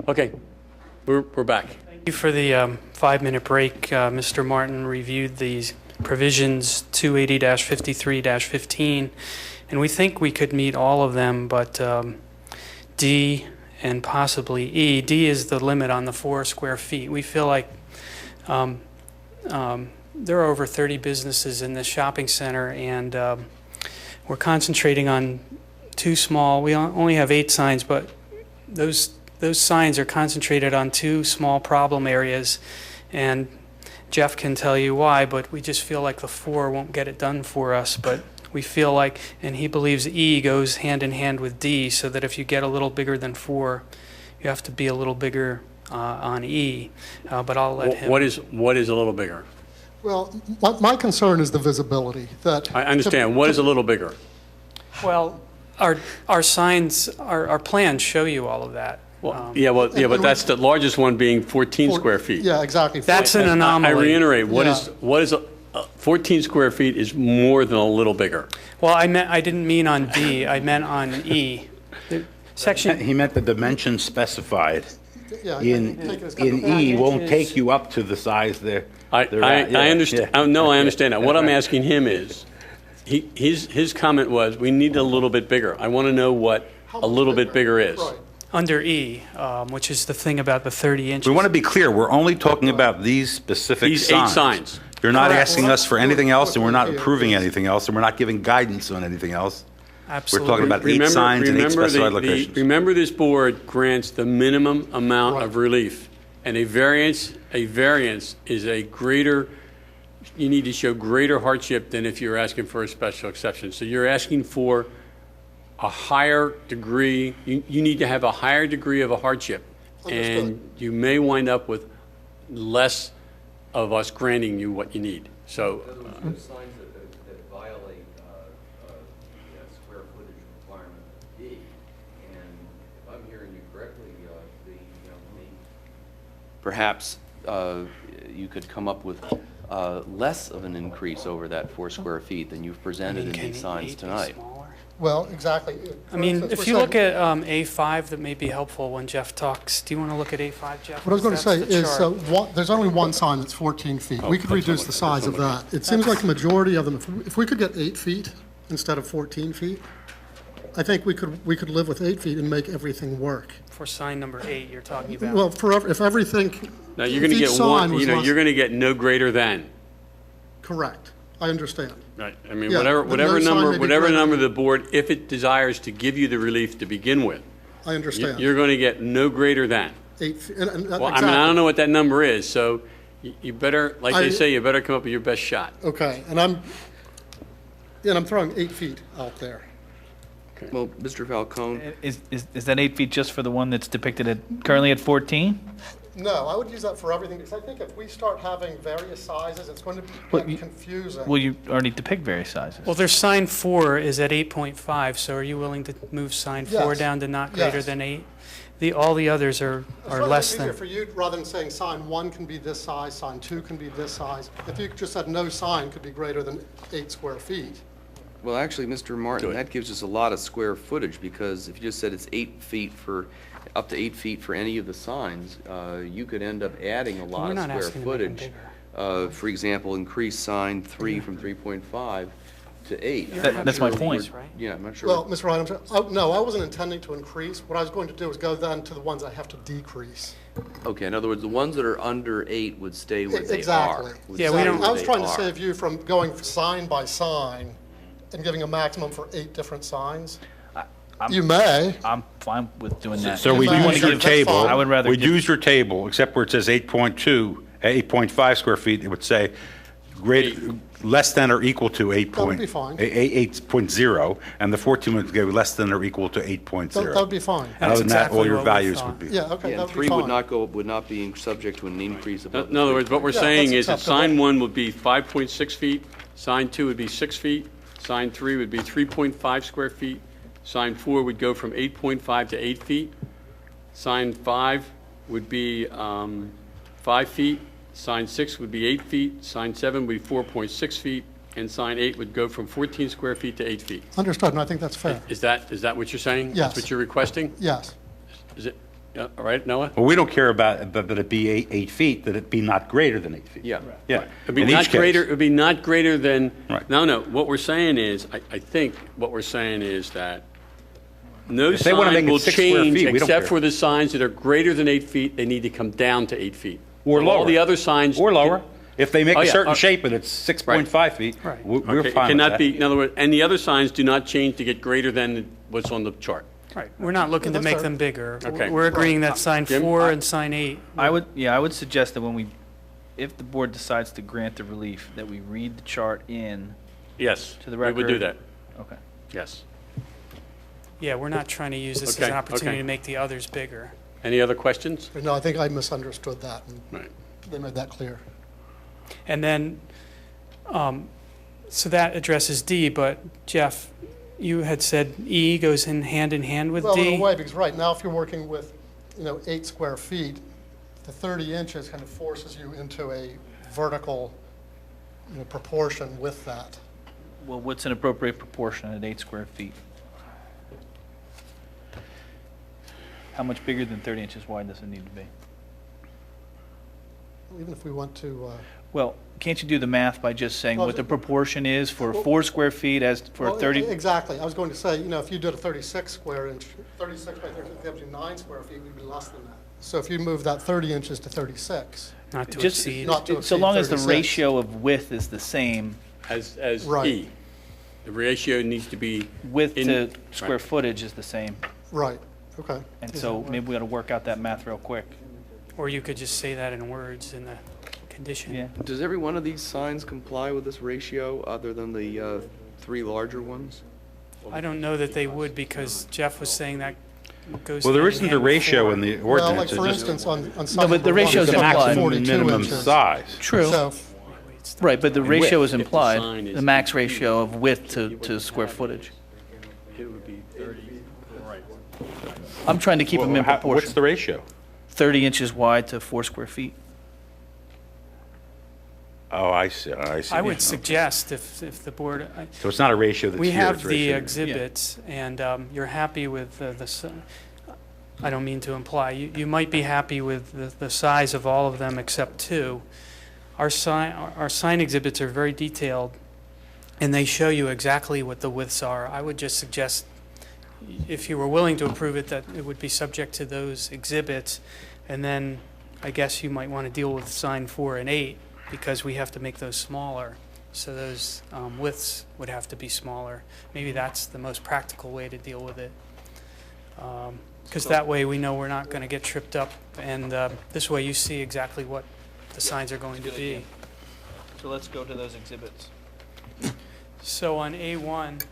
Okay, we're back. Thank you for the 5-minute break. Mr. Martin reviewed these provisions 280-53-15, and we think we could meet all of them, but D and possibly E. D is the limit on the 4 square feet. We feel like there are over 30 businesses in this shopping center, and we're concentrating on 2 small. We only have 8 signs, but those signs are concentrated on 2 small problem areas, and Jeff can tell you why, but we just feel like the 4 won't get it done for us. But we feel like, and he believes E goes hand in hand with D, so that if you get a little bigger than 4, you have to be a little bigger on E. But I'll let him. What is a little bigger? Well, my concern is the visibility, that... I understand. What is a little bigger? Well, our signs, our plans show you all of that. Well, but that's the largest one being 14 square feet. Yeah, exactly. That's an anomaly. I reiterate, what Yeah. is 14 square feet is more than a little bigger. Well, I didn't mean on D, I meant on E. Section, He meant the dimensions specified Yeah, in take it as kind of- E won't take you up to the size they're I at. Yeah, understand. yeah. No, I understand that. What I'm asking him is, his comment was, we need a little bit bigger. I want to know what How a little much bit bigger is. Right. under E, which is the thing about the 30 inches. We want to be clear, we're only talking about these specific These signs. 8 signs. You're not Correct. asking us for anything else, and we're not Yeah. approving anything else, and we're not giving guidance on anything else. Absolutely. We're talking about 8 signs and 8 specified locations. Remember, this board grants the minimum amount of relief, and a variance is a greater, you need to show greater hardship than if you're asking for a special exception. So you're asking for a higher degree, you need to have a higher degree of a hardship. Understood. And you may wind up with less of us granting you what you need. So, Signs that violate the square footage requirement of D. And if I'm hearing you correctly, perhaps you could come up with less of an increase over that 4 square feet than you've presented in Can these signs 8 be tonight. smaller? Well, exactly. I mean, For if instance, you we're look saying- at A5, that may be helpful when Jeff talks. Do you want to look at A5, Jeff? What I was going to say That's the is, chart. there's only one sign that's 14 feet. We could reduce the size of that. It seems like the majority of them, if we could get 8 feet instead of 14 feet, I think we could live with 8 feet and make everything work. For sign number 8, you're talking about. Well, if everything, now you're if going to each get sign one, was less- you're going to get no greater than. Correct. I understand. Right, I mean, Yeah, whatever, but whatever no sign number, may be whatever greater number than- the board, if it desires to give you the relief to begin with, I understand. you're going to get no greater than. 8 feet, and Well, I mean, I don't know what that number is, so you better, like they I- say, you better come up with your best shot. Okay, and I'm throwing 8 feet out there. Well, Mr. Falcone, Is that 8 feet just for the one that's depicted currently at 14? No, I would use that for everything, because I think if we start having various sizes, it's going to Well, get you- confusing. Well, you already depict various sizes. Well, there's sign 4 is at 8.5, so are you willing to move sign 4 Yes. down to not greater Yes. than 8? All the others are less It's easier than. for you, rather than saying sign 1 can be this size, sign 2 can be this size. If you just said no sign could be greater than 8 square feet. well, actually, Mr. Martin, Good. that gives us a lot of square footage, because if you just said it's 8 feet up to 8 feet for any of the signs, you could end up adding a lot We're of not square asking to make them footage. bigger. For example, increase sign 3 from 3.5 to 8. I'm That- not that's my sure point. what- Yeah, I'm not sure. Well, Mr. Ryan, no, I wasn't intending to increase. What I was going to do is go then to the ones I have to decrease. Okay, in other words, the ones that are under 8 would stay where they are. Exactly. Would Yeah, we stay don't- where I was they trying to are. save you from going sign by sign and giving a maximum for 8 different signs. You may. I'm fine with doing that. So we If you wanna use your give- that's table, fine. I would rather we'd give- use your table, except where it says 8.2, 8.5 square feet, it would say less than or equal to 8 That would be fine. 8.0, and the 14 would go less than or equal to 8.0. That would be fine. And other than that, That's all your exactly what we values thought. would be. Yeah, okay, Yeah, that and would 3 be would fine. not would not be subject to an increase above. In other words, what we're Yeah, saying that's is that acceptable. sign 1 would be 5.6 feet, sign 2 would be 6 feet, sign 3 would be 3.5 square feet, sign 4 would go from 8.5 to 8 feet, sign 5 would be 5 feet, sign 6 would be 8 feet, sign 7 would be 4.6 feet, and sign 8 would go from 14 square feet to 8 feet. Understood, and I think that's fair. Is that what you're saying? Yes. That's what you're requesting? Yes. Is it, All right, Noah? Well, we don't care about that it be 8 feet, that it be not greater than 8 feet. Yeah. Yeah. It'd be In not each case. greater, it'd be not greater than, Right. no, what we're saying is, I think what we're saying is that no If they wanna make sign it will 6 square change feet, we don't except care. for the signs that are greater than 8 feet, they need to come down to 8 feet. Or lower. All the other signs. Or lower. If they make Oh, a yeah, certain uh, shape and it's 6.5 feet, Right. we're Okay, it fine with cannot that. be, in other words, and the other signs do not change to get greater than what's on the chart. Right, we're not looking to that's make fair. them bigger. Okay. We're agreeing that sign Jim? 4 and sign 8. I would suggest that if the board decides to grant the relief, that we read the chart in Yes, to the we would do record. that, Okay. yes. Yeah, we're not trying to use this as Okay, an opportunity okay. to make the others bigger. Any other questions? No, I think I misunderstood that, and Right. they made that clear. And then, so that addresses D, but Jeff, you had said E goes in hand with Well, in D? a way, because right now, if you're working with, 8 square feet, the 30 inches kind of forces you into a vertical, proportion with that. Well, what's an appropriate proportion at 8 square feet? How much bigger than 30 inches wide does it need to be? Even if we want to, Well, can't you do the math by just saying Well, what the proportion is for 4 square feet as for well, 30? Exactly. I was going to say, if you did a 36 square inch, 36 by 36 gives you 9 square feet, would be less than that. So if you move that 30 inches to 36, Not to Just, exceed. Not to so exceed long as the 36. ratio of width is the same, As Right. E. The ratio needs to be. width in- to square right. footage is the same. right, okay. And so maybe we got to work out that math real quick. Or you could just say that in words in the condition. Yeah. Does every one of these signs comply with this ratio, other than the 3 larger ones? I don't know that they would, because Jeff was saying that goes. Well, there hand isn't a hand with ratio 4. in the Well, like ordinance. for It's just instance, on No, sign but the number one, ratio's it's the got implied. maximum 42 minimum inches. size. True. So, Right, but the ratio is If the implied, sign is- the max ratio of width to square footage. It would be 30, right. I'm trying to keep them in What's proportion. the ratio? 30 inches wide to 4 square feet. Oh, I see, I see. I would Okay. suggest if the board, So it's not a ratio that's we here, have it's a the ratio. exhibits, and you're happy with I don't mean to imply, you might be happy with the size of all of them except 2. Our sign exhibits are very detailed, and they show you exactly what the widths are. I would just suggest, if you were willing to approve it, that it would be subject to those exhibits, and then I guess you might want to deal with sign 4 and 8, because we have to make those smaller, so those widths would have to be smaller. Maybe that's the most practical way to deal with it. Because that way we know we're not going to get tripped up, and this way you see exactly what the signs are going to be. So let's go to those exhibits. So on A1,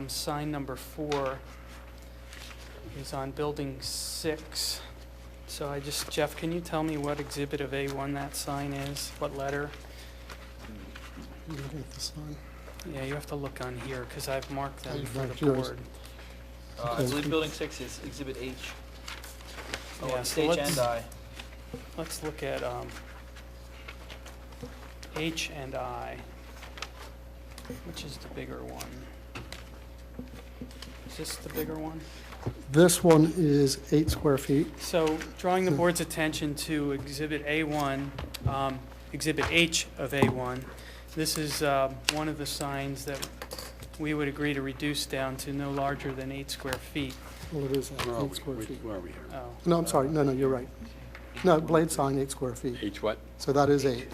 sign number 4 is on building 6. So Jeff, can you tell me what exhibit of A1 that sign is? What letter? I'm looking at the sign. Yeah, you have to look on here, because I've marked them You've for the marked yours. board. I believe building 6 is exhibit H. Oh, Yeah, it's so H let's- and I. Let's look at H and I, which is the bigger one. Is this the bigger one? This one is 8 square feet. So drawing the board's attention to Exhibit A1, Exhibit H of A1, this is one of the signs that we would agree to reduce down to no larger than 8 square feet. Well, it is 8 square feet. Where are we here? Oh, No, I'm sorry, no, you're right. No, blade sign, 8 square feet. H what? So that is 8.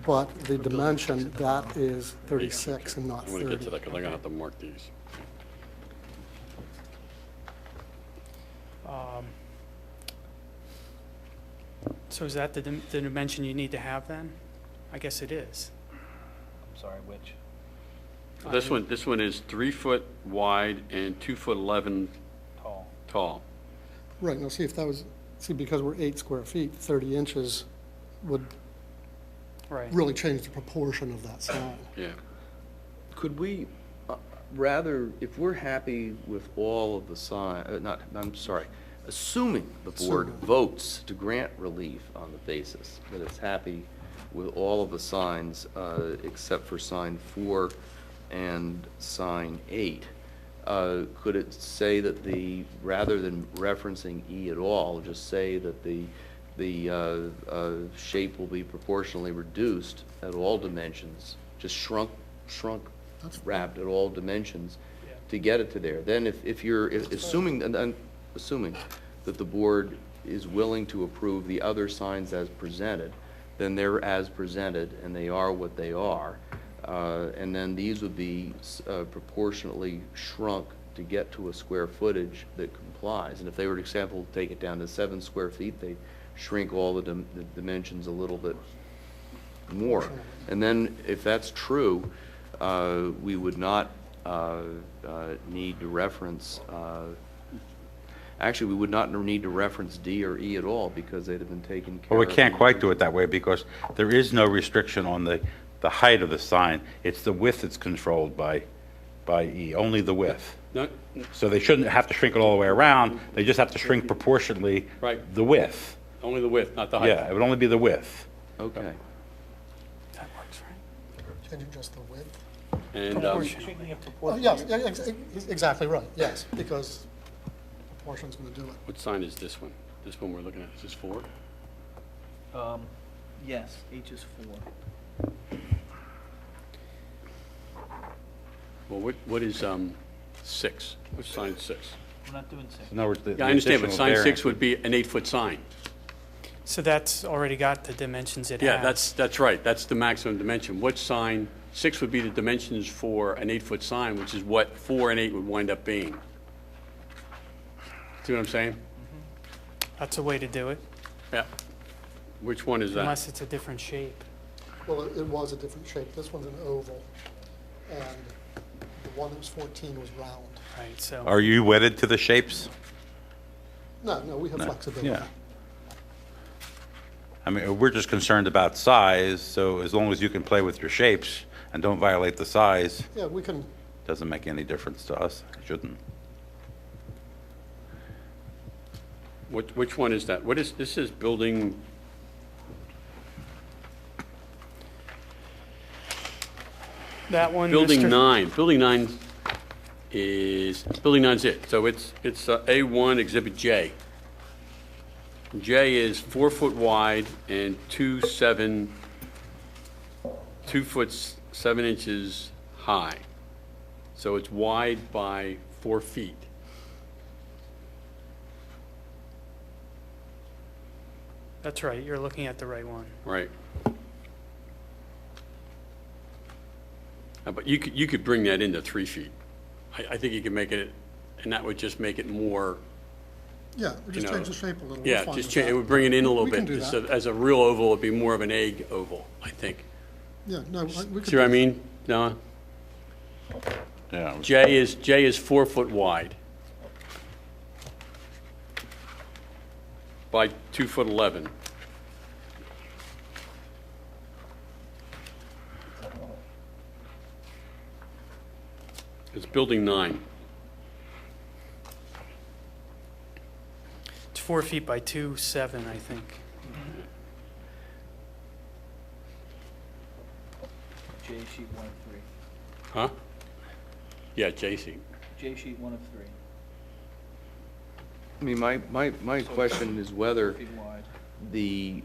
But the dimension, that is 36 and not I'm going to get to 30. that, because I'm going to have to mark these. So is that the dimension you need to have then? I guess it is. I'm sorry, which? This one is 3 foot wide and 2 foot 11 Tall. tall. Right, now see if that was, because we're 8 square feet, 30 inches would Right. really change the proportion of that sign. Yeah. Could we, rather, if we're happy with all of the assuming the board votes to grant relief on the basis that it's happy with all of the signs, except for sign 4, and sign 8, could it say that rather than referencing E at all, just say that the shape will be proportionally reduced at all dimensions, just shrunk, wrapped at all dimensions to get it to there? Then if you're assuming that the board is willing to approve the other signs as presented, then they're as presented and they are what they are. And then these would be proportionately shrunk to get to a square footage that complies. And if they were, for example, take it down to 7 square feet, they shrink all the dimensions a little bit more. And then if that's true, we would not need to reference, actually, we would not need to reference D or E at all because they'd have been taken care Well, of. we can't quite do it that way because there is no restriction on the height of the sign. It's the width that's controlled by E, only the width. No, So they shouldn't have to shrink it all the way around. They just have to shrink proportionally Right. the width. only the width, not the height. Yeah, it would only be the width. Okay. That works, right? Changing just the width? And, Oh, yes, exactly right, yes, because proportion's going to do it. what sign is this one? This one we're looking at, is this 4? Yes, H is 4. Well, what is 6? Which sign is 6? We're not doing 6. In other words, Yeah, I understand, but additional sign 6 variance would be an 8-foot sign. So that's already got the dimensions it Yeah, has. that's right, that's the maximum dimension. What sign, 6 would be the dimensions for an 8-foot sign, which is what 4 and 8 would wind up being. See what I'm saying? That's a way to do it, Yeah. Which one is that? unless it's a different shape. Well, it was a different shape. This one's an oval, and the one that was 14 was round. Right, so. Are you wedded to the shapes? No, we have flexibility. Yeah. I mean, we're just concerned about size, so as long as you can play with your shapes and don't violate the size, Yeah, we can, doesn't make any difference to us. It shouldn't. Which one is that? What is, this is building, That one, building Mr. 9. Building 9 is, building 9's it. So it's A1 Exhibit J. J is 4 foot wide and 2 foot 7 inches high. So it's wide by 4 feet. That's right, you're looking at the right one. Right. But you could bring that into 3 feet. I think you could make it, and that would just make it more, yeah, we just You know, change the shape a little. We're yeah, fine just with change, that. it would bring it in a little We can bit. do So that. as a real oval, it'd be more of an egg oval, I think. Yeah, no, we could. See what I mean, Noah? Yeah. J is 4 foot wide by 2 foot 11. It's building 9. It's 4 feet by 2.7, I think. J sheet 1 of 3. Huh? Yeah, JC. J sheet 1 of 3. I mean, my question is whether Feet wide.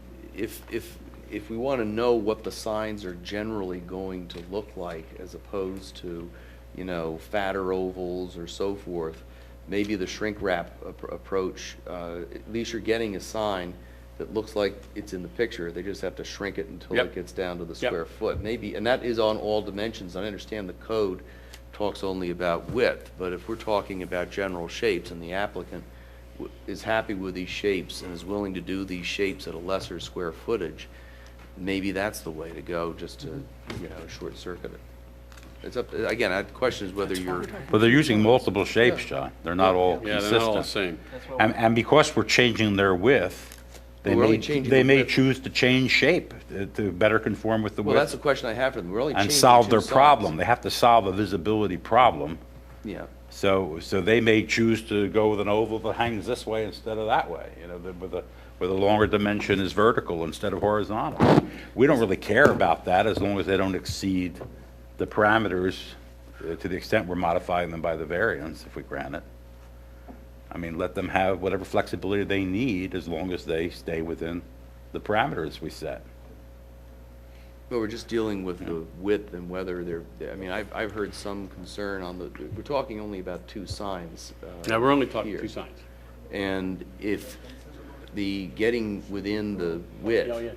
if we want to know what the signs are generally going to look like as opposed to, you know, fatter ovals or so forth, maybe the shrink wrap approach, at least you're getting a sign that looks like it's in the picture. They just have to shrink it until Yep. it gets down to the Yep. square foot. Maybe, and that is on all dimensions. I understand the code talks only about width, but if we're talking about general shapes and the applicant is happy with these shapes and is willing to do these shapes at a lesser square footage, maybe that's the way to go, just to, you know, short circuit it. It's up, again, the question is whether you're, But they're using multiple shapes, John. They're not all Yeah, they're not all the consistent. same. And because we're changing their width, Well, we're only changing they the may width. choose to change shape to better conform with the well, that's the width question I have for them. We're only changing and solve two their signs. problem. They have to solve a visibility problem. Yeah. So they may choose to go with an oval that hangs this way instead of that way, you know, where the longer dimension is vertical instead of horizontal. We don't really care about that as long as they don't exceed the parameters to the extent we're modifying them by the variance, if we grant it, I mean, let them have whatever flexibility they need as long as they stay within the parameters we set. But we're just dealing with the width and whether I mean, I've heard some concern on we're talking only about 2 signs. Now, we're only talking here. 2 signs. And if the getting within the width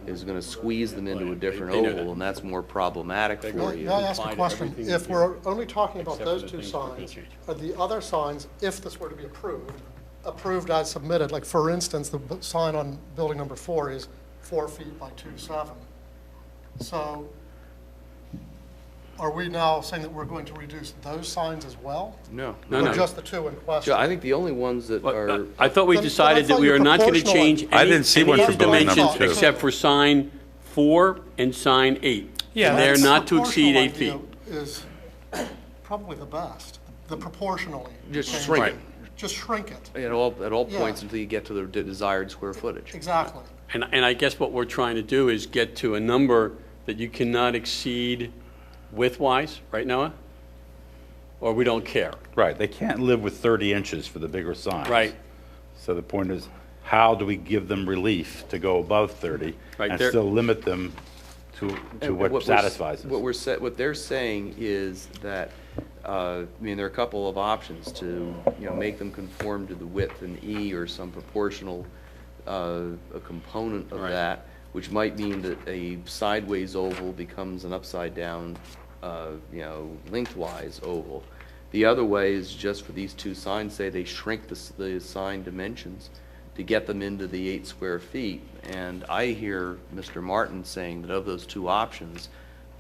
is going to squeeze them into a different They know oval, that. and that's more problematic for you. May I ask a Find question? everything If you we're can, only talking about except for those the 2 things we're gonna signs, change. are the other signs, if this were to be approved as submitted, like for instance, the sign on building number 4 is 4 feet by 2.7. So are we now saying that we're going to reduce those signs as well? No. No, Or just the 2 in question? I think the only ones that are, I thought we Then- decided then I that thought we you are not going to proportional change I any didn't see any one of for the building number dimensions 2. except for sign 4 and sign 8. Yeah, And they're that's- not to exceed Proportional 8 feet. idea is probably the best, the proportionally. just change. shrink it Just shrink it, at all Yeah. points until you get to the desired square footage. exactly. And I guess what we're trying to do is get to a number that you cannot exceed width-wise, right, Noah? Or we don't care? Right, they can't live with 30 inches for the bigger signs. Right. So the point is, how do we give them relief to go above 30 Right, and they're- still limit them to And what we're- satisfies us? What they're saying is that, I mean, there are a couple of options to, make them conform to the width in E or some proportional a component of Right. that, which might mean that a sideways oval becomes an upside down, lengthwise oval. The other way is just for these 2 signs, say they shrink the sign dimensions to get them into the 8 square feet. And I hear Mr. Martin saying that of those 2 options,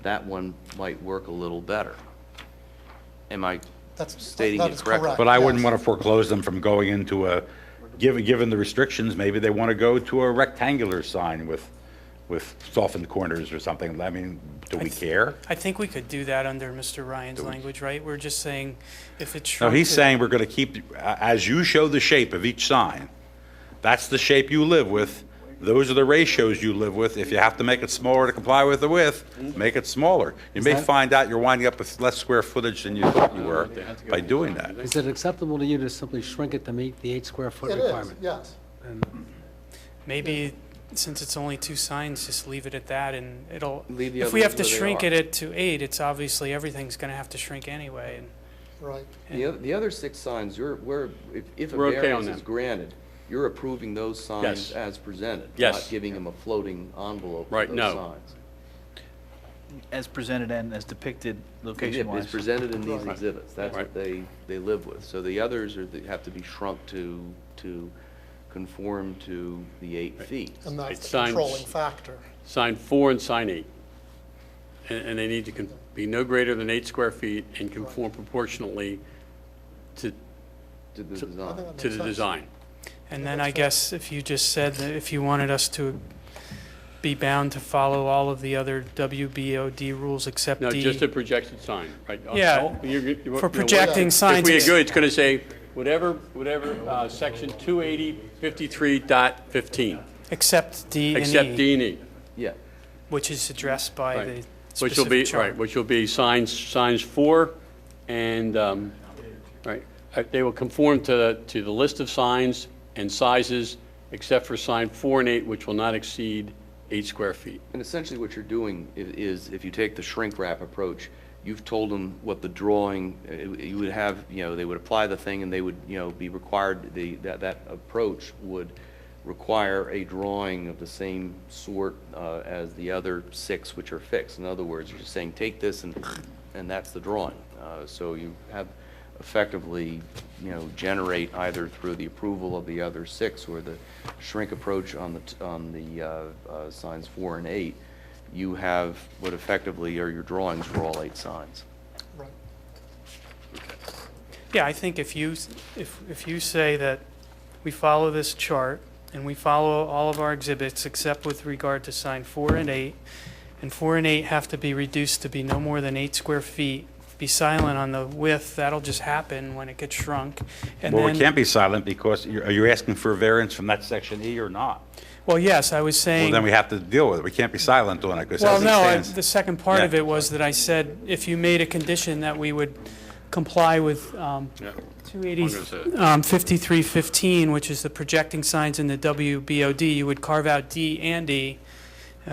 that one might work a little better. Am I stating That it is correctly? correct. But I wouldn't yes. want to foreclose them from going into given the restrictions, maybe they want to go to a rectangular sign with softened corners or something. I mean, do we care? I think we could do that under Mr. Ryan's language, right? We're just saying if it's No, shrunk he's to- saying we're going to keep, as you show the shape of each sign, that's the shape you live with. Those are the ratios you live with. If you have to make it smaller to comply with the width, make it smaller. You may find out you're winding up with less square footage than you thought you were by doing that. Is it acceptable to you to simply shrink it to meet the 8 square foot It is, requirement? yes. Maybe, since it's only 2 signs, just leave it at that, and it'll, Leave the if other we have ones to where they shrink are. it to 8, it's obviously, everything's going to have to shrink anyway. And Right. The other 6 signs, if a We're okay on variance is them. granted, you're approving those signs Yes. as presented. Yes. Not giving them a floating envelope Right, of those no. signs. As presented and as depicted location-wise. It's presented in these Right. exhibits, that's what Right. they live with. So the others have to be shrunk to conform to the 8 feet. And Right, that's the signs- controlling factor. Sign 4 and sign 8. And they need to be no greater than 8 square feet and conform proportionally to To the I design. think that to makes the sense. design. And then I guess if you just said that if you wanted us to be bound to follow all of the other WBOD rules except No, D. just a projected sign, right? Yeah, For projecting signs, If we it's- agree, it's going to say, whatever, section 280.53.15, Except D and except E, D and E. Yeah. which is addressed by Right. the Which will specific be, chart. right, which will be signs 4 and, right, they will conform to the list of signs and sizes, except for sign 4 and 8, which will not exceed 8 square feet. And essentially what you're doing is, if you take the shrink wrap approach, you've told them what the drawing, you would have, they would apply the thing and they would, be required, that approach would require a drawing of the same sort as the other 6 which are fixed. In other words, you're just saying, take this and that's the drawing. So you have effectively, generate either through the approval of the other 6 or the shrink approach on the signs 4 and 8, you have what effectively are your drawings for all 8 signs. Right. Yeah, I think if you say that we follow this chart and we follow all of our exhibits except with regard to sign 4 and 8, and 4 and 8 have to be reduced to be no more than 8 square feet be silent on the width. That'll just happen when it gets shrunk. And Well, then, we can't be silent because are you asking for a variance from that section E or not? well, yes, I was Well, saying. then we have to deal with it. We can't be silent on it because Well, as it no, stands. the second part Yeah. of it was that I said if you made a condition that we would comply with Yeah. 5315, which is the projecting signs in the WBOD, you would carve out D and E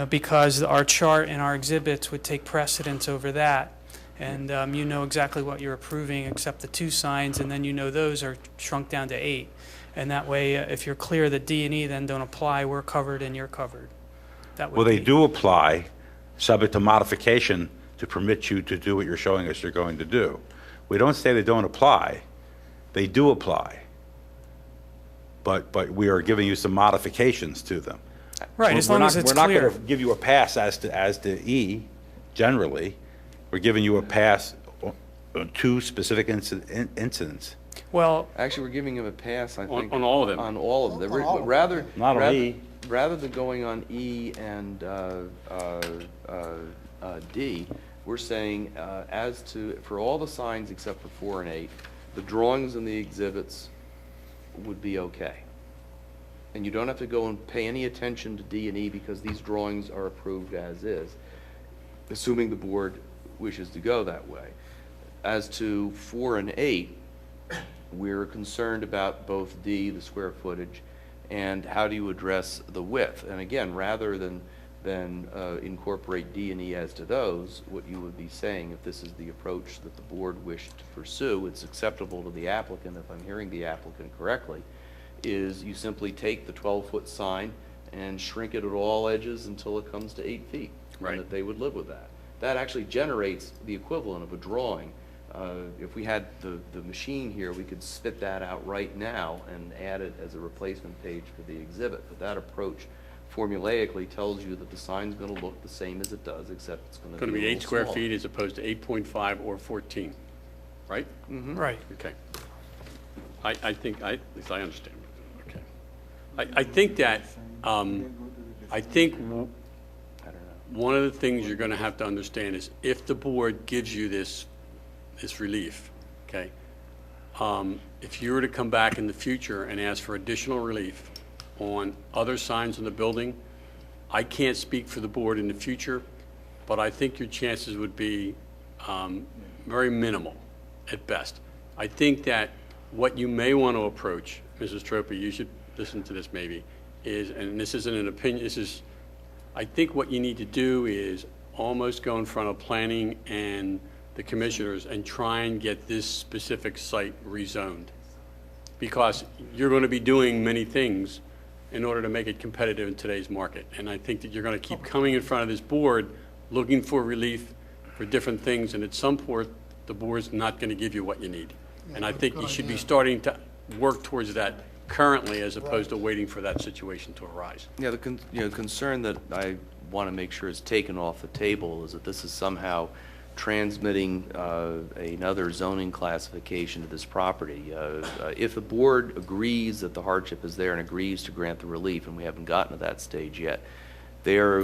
because our chart and our exhibits would take precedence over that. And you know exactly what you're approving except the 2 signs, and then you know those are shrunk down to 8. And that way, if you're clear that D and E then don't apply, we're covered and you're covered. That would Well, they be- do apply, subject to modification to permit you to do what you're showing us you're going to do. We don't say they don't apply. They do apply. But we are giving you some modifications to them. Right, as long as it's We're not clear. going to give you a pass as to E, generally. We're giving you a pass on 2 specific incidents. Well, Actually, we're giving him a pass, I think. on all of them. On all of them. On all of them. Rather. Not on rather- E. Rather than going on E and D, we're saying as to, for all the signs except for 4 and 8, the drawings and the exhibits would be okay. And you don't have to go and pay any attention to D and E because these drawings are approved as is, assuming the board wishes to go that way. As to 4 and 8, we're concerned about both D, the square footage, and how do you address the width. And again, rather than incorporate D and E as to those, what you would be saying, if this is the approach that the board wished to pursue, it's acceptable to the applicant, if I'm hearing the applicant correctly, is you simply take the 12-foot sign and shrink it at all edges until it comes to 8 feet. Right. And that they would live with that. That actually generates the equivalent of a drawing. If we had the machine here, we could spit that out right now and add it as a replacement page for the exhibit. But that approach formulaically tells you that the sign's going to look the same as it does, except it's going to Going to be be a 8 little square smaller. feet as opposed to 8.5 or 14, right? right. Okay. I think, at least I understand. Okay. I think that, I think one of the things you're going to have to understand is if the board gives you this relief, okay, if you were to come back in the future and ask for additional relief on other signs in the building, I can't speak for the board in the future, but I think your chances would be very minimal at best. I think that what you may want to approach, Mrs. Tropy, you should listen to this maybe, is, and this isn't an opinion, this is, I think what you need to do is almost go in front of planning and the commissioners and try and get this specific site rezoned. Because you're going to be doing many things in order to make it competitive in today's market. And I think that you're going to keep coming in front of this board, looking for relief for different things, and at some point, the board's not going to give you what you need. And I think you should be starting to work towards that currently as opposed to waiting for that situation to arise. Yeah, the concern that I want to make sure is taken off the table is that this is somehow transmitting another zoning classification to this property. If the board agrees that the hardship is there and agrees to grant the relief, and we haven't gotten to that stage yet, there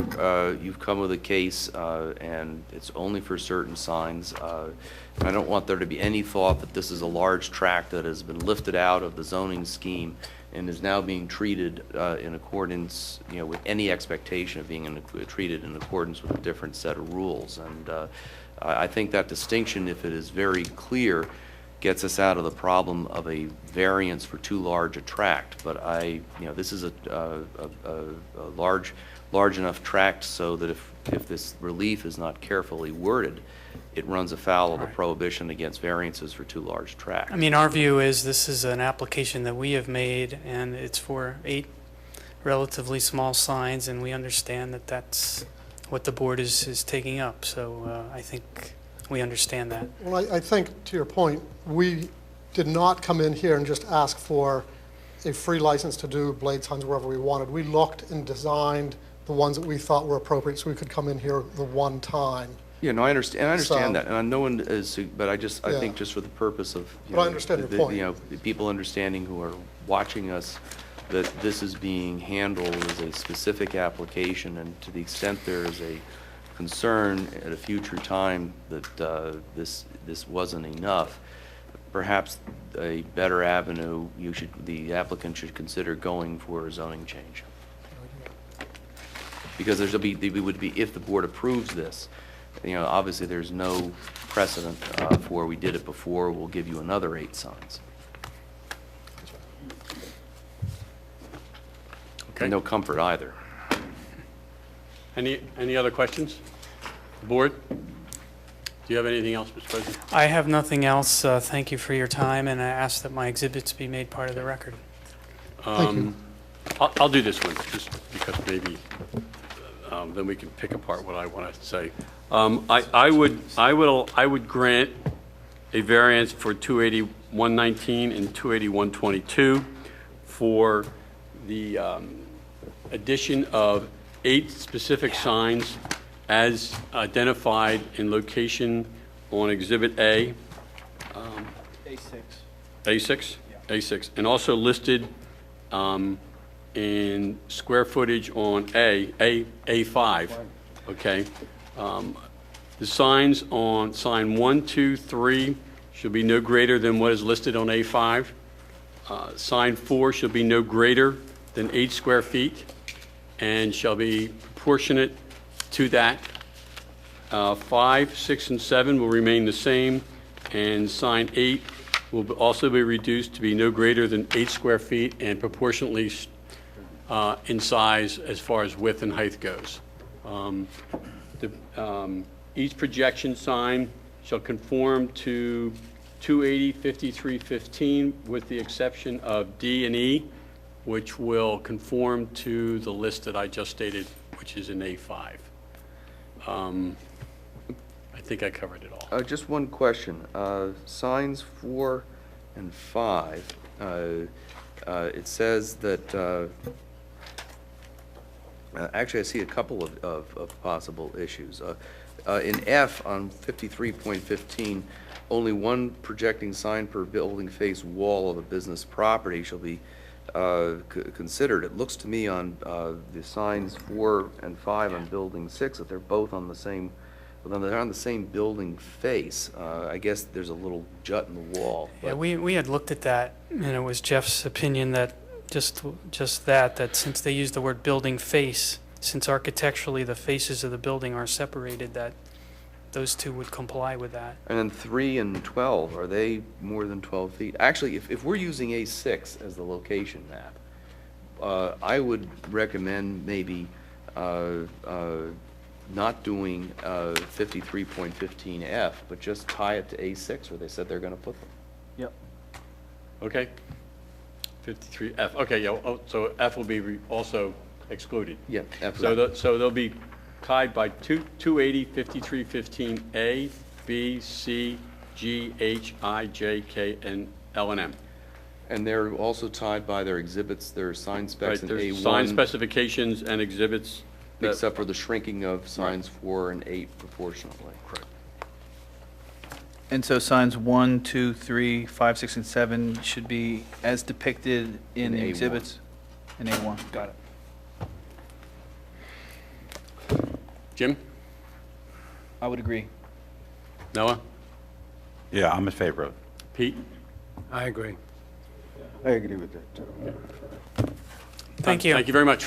you've come with a case and it's only for certain signs. I don't want there to be any thought that this is a large tract that has been lifted out of the zoning scheme and is now being treated in accordance, with any expectation of being treated in accordance with a different set of rules. And I think that distinction, if it is very clear, gets us out of the problem of a variance for too large a tract. But this is a large enough tract so that if this relief is not carefully worded, it runs afoul of the prohibition against variances for too large tracts. I mean, our view is this is an application that we have made, and it's for 8 relatively small signs, and we understand that that's what the board is taking up. So I think we understand that. Well, I think, to your point, we did not come in here and just ask for a free license to do blade signs wherever we wanted. We looked and designed the ones that we thought were appropriate so we could come in here the one time. Yeah, no, I understand So- that, and no one is, but I Yeah. think just for the purpose of, But I understand your point. the people understanding who are watching us, that this is being handled as a specific application, and to the extent there is a concern at a future time that this wasn't enough, perhaps a better avenue, the applicant should consider going for a zoning change. Because there would be, if the board approves this, obviously there's no precedent for we did it before, we'll give you another 8 signs. Okay. And no comfort either. Any other questions? Board? Do you have anything else, Mr. President? I have nothing else. Thank you for your time, and I ask that my exhibits be made part of the record. I'll do this one, just because maybe then we can pick apart what I want to say. I would grant a variance for 280-119 and 280-122 for the addition of 8 specific signs as identified in location on Exhibit A. A6. A6? A6, and also listed in square footage on A5, okay? The signs on sign 1, 2, 3 should be no greater than what is listed on A5. Sign 4 shall be no greater than 8 square feet and shall be proportionate to that. 5, 6, and 7 will remain the same, and sign 8 will also be reduced to be no greater than 8 square feet and proportionately in size as far as width and height goes. Each projection sign shall conform to 280-5315 with the exception of D and E, which will conform to the list that I just stated, which is in A5. I think I covered it all. Just one question. Signs 4 and 5, it says that, actually I see a couple of possible issues. In F on 53.15, only one projecting sign per building face wall of a business property shall be considered. It looks to me on the signs 4 and 5 on building 6 that they're both on the same, well, they're on the same building face. I guess there's a little jut in the wall. Yeah, we had looked at that, and it was Jeff's opinion that just that since they use the word building face, since architecturally the faces of the building are separated, that those two would comply with that. And then 3 and 12, are they more than 12 feet? Actually, if we're using A6 as the location map, I would recommend maybe not doing 53.15F, but just tie it to A6 where they said they're going to put them. Yep. Okay? 53F, okay, yeah, so F will be also excluded. Yeah, F. So they'll be tied by 280-5315A, B, C, G, H, I, J, K, and L and M. And they're also tied by their exhibits, their sign specs in Right, A1. there's sign specifications and exhibits. Except for the shrinking of signs 4 and 8 proportionately. Correct. And so signs 1, 2, 3, 5, 6, and 7 should be as depicted in the A1. exhibits in A1. Got it. Jim? I would agree. Noah? Yeah, I'm in favor of it. Pete? I agree. I agree with that. Thank you. Thank you very much.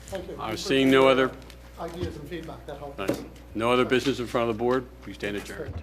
Thank you. I was seeing no other, Ideas and feedback, that helps. no other business in front of the board. We stand adjourned.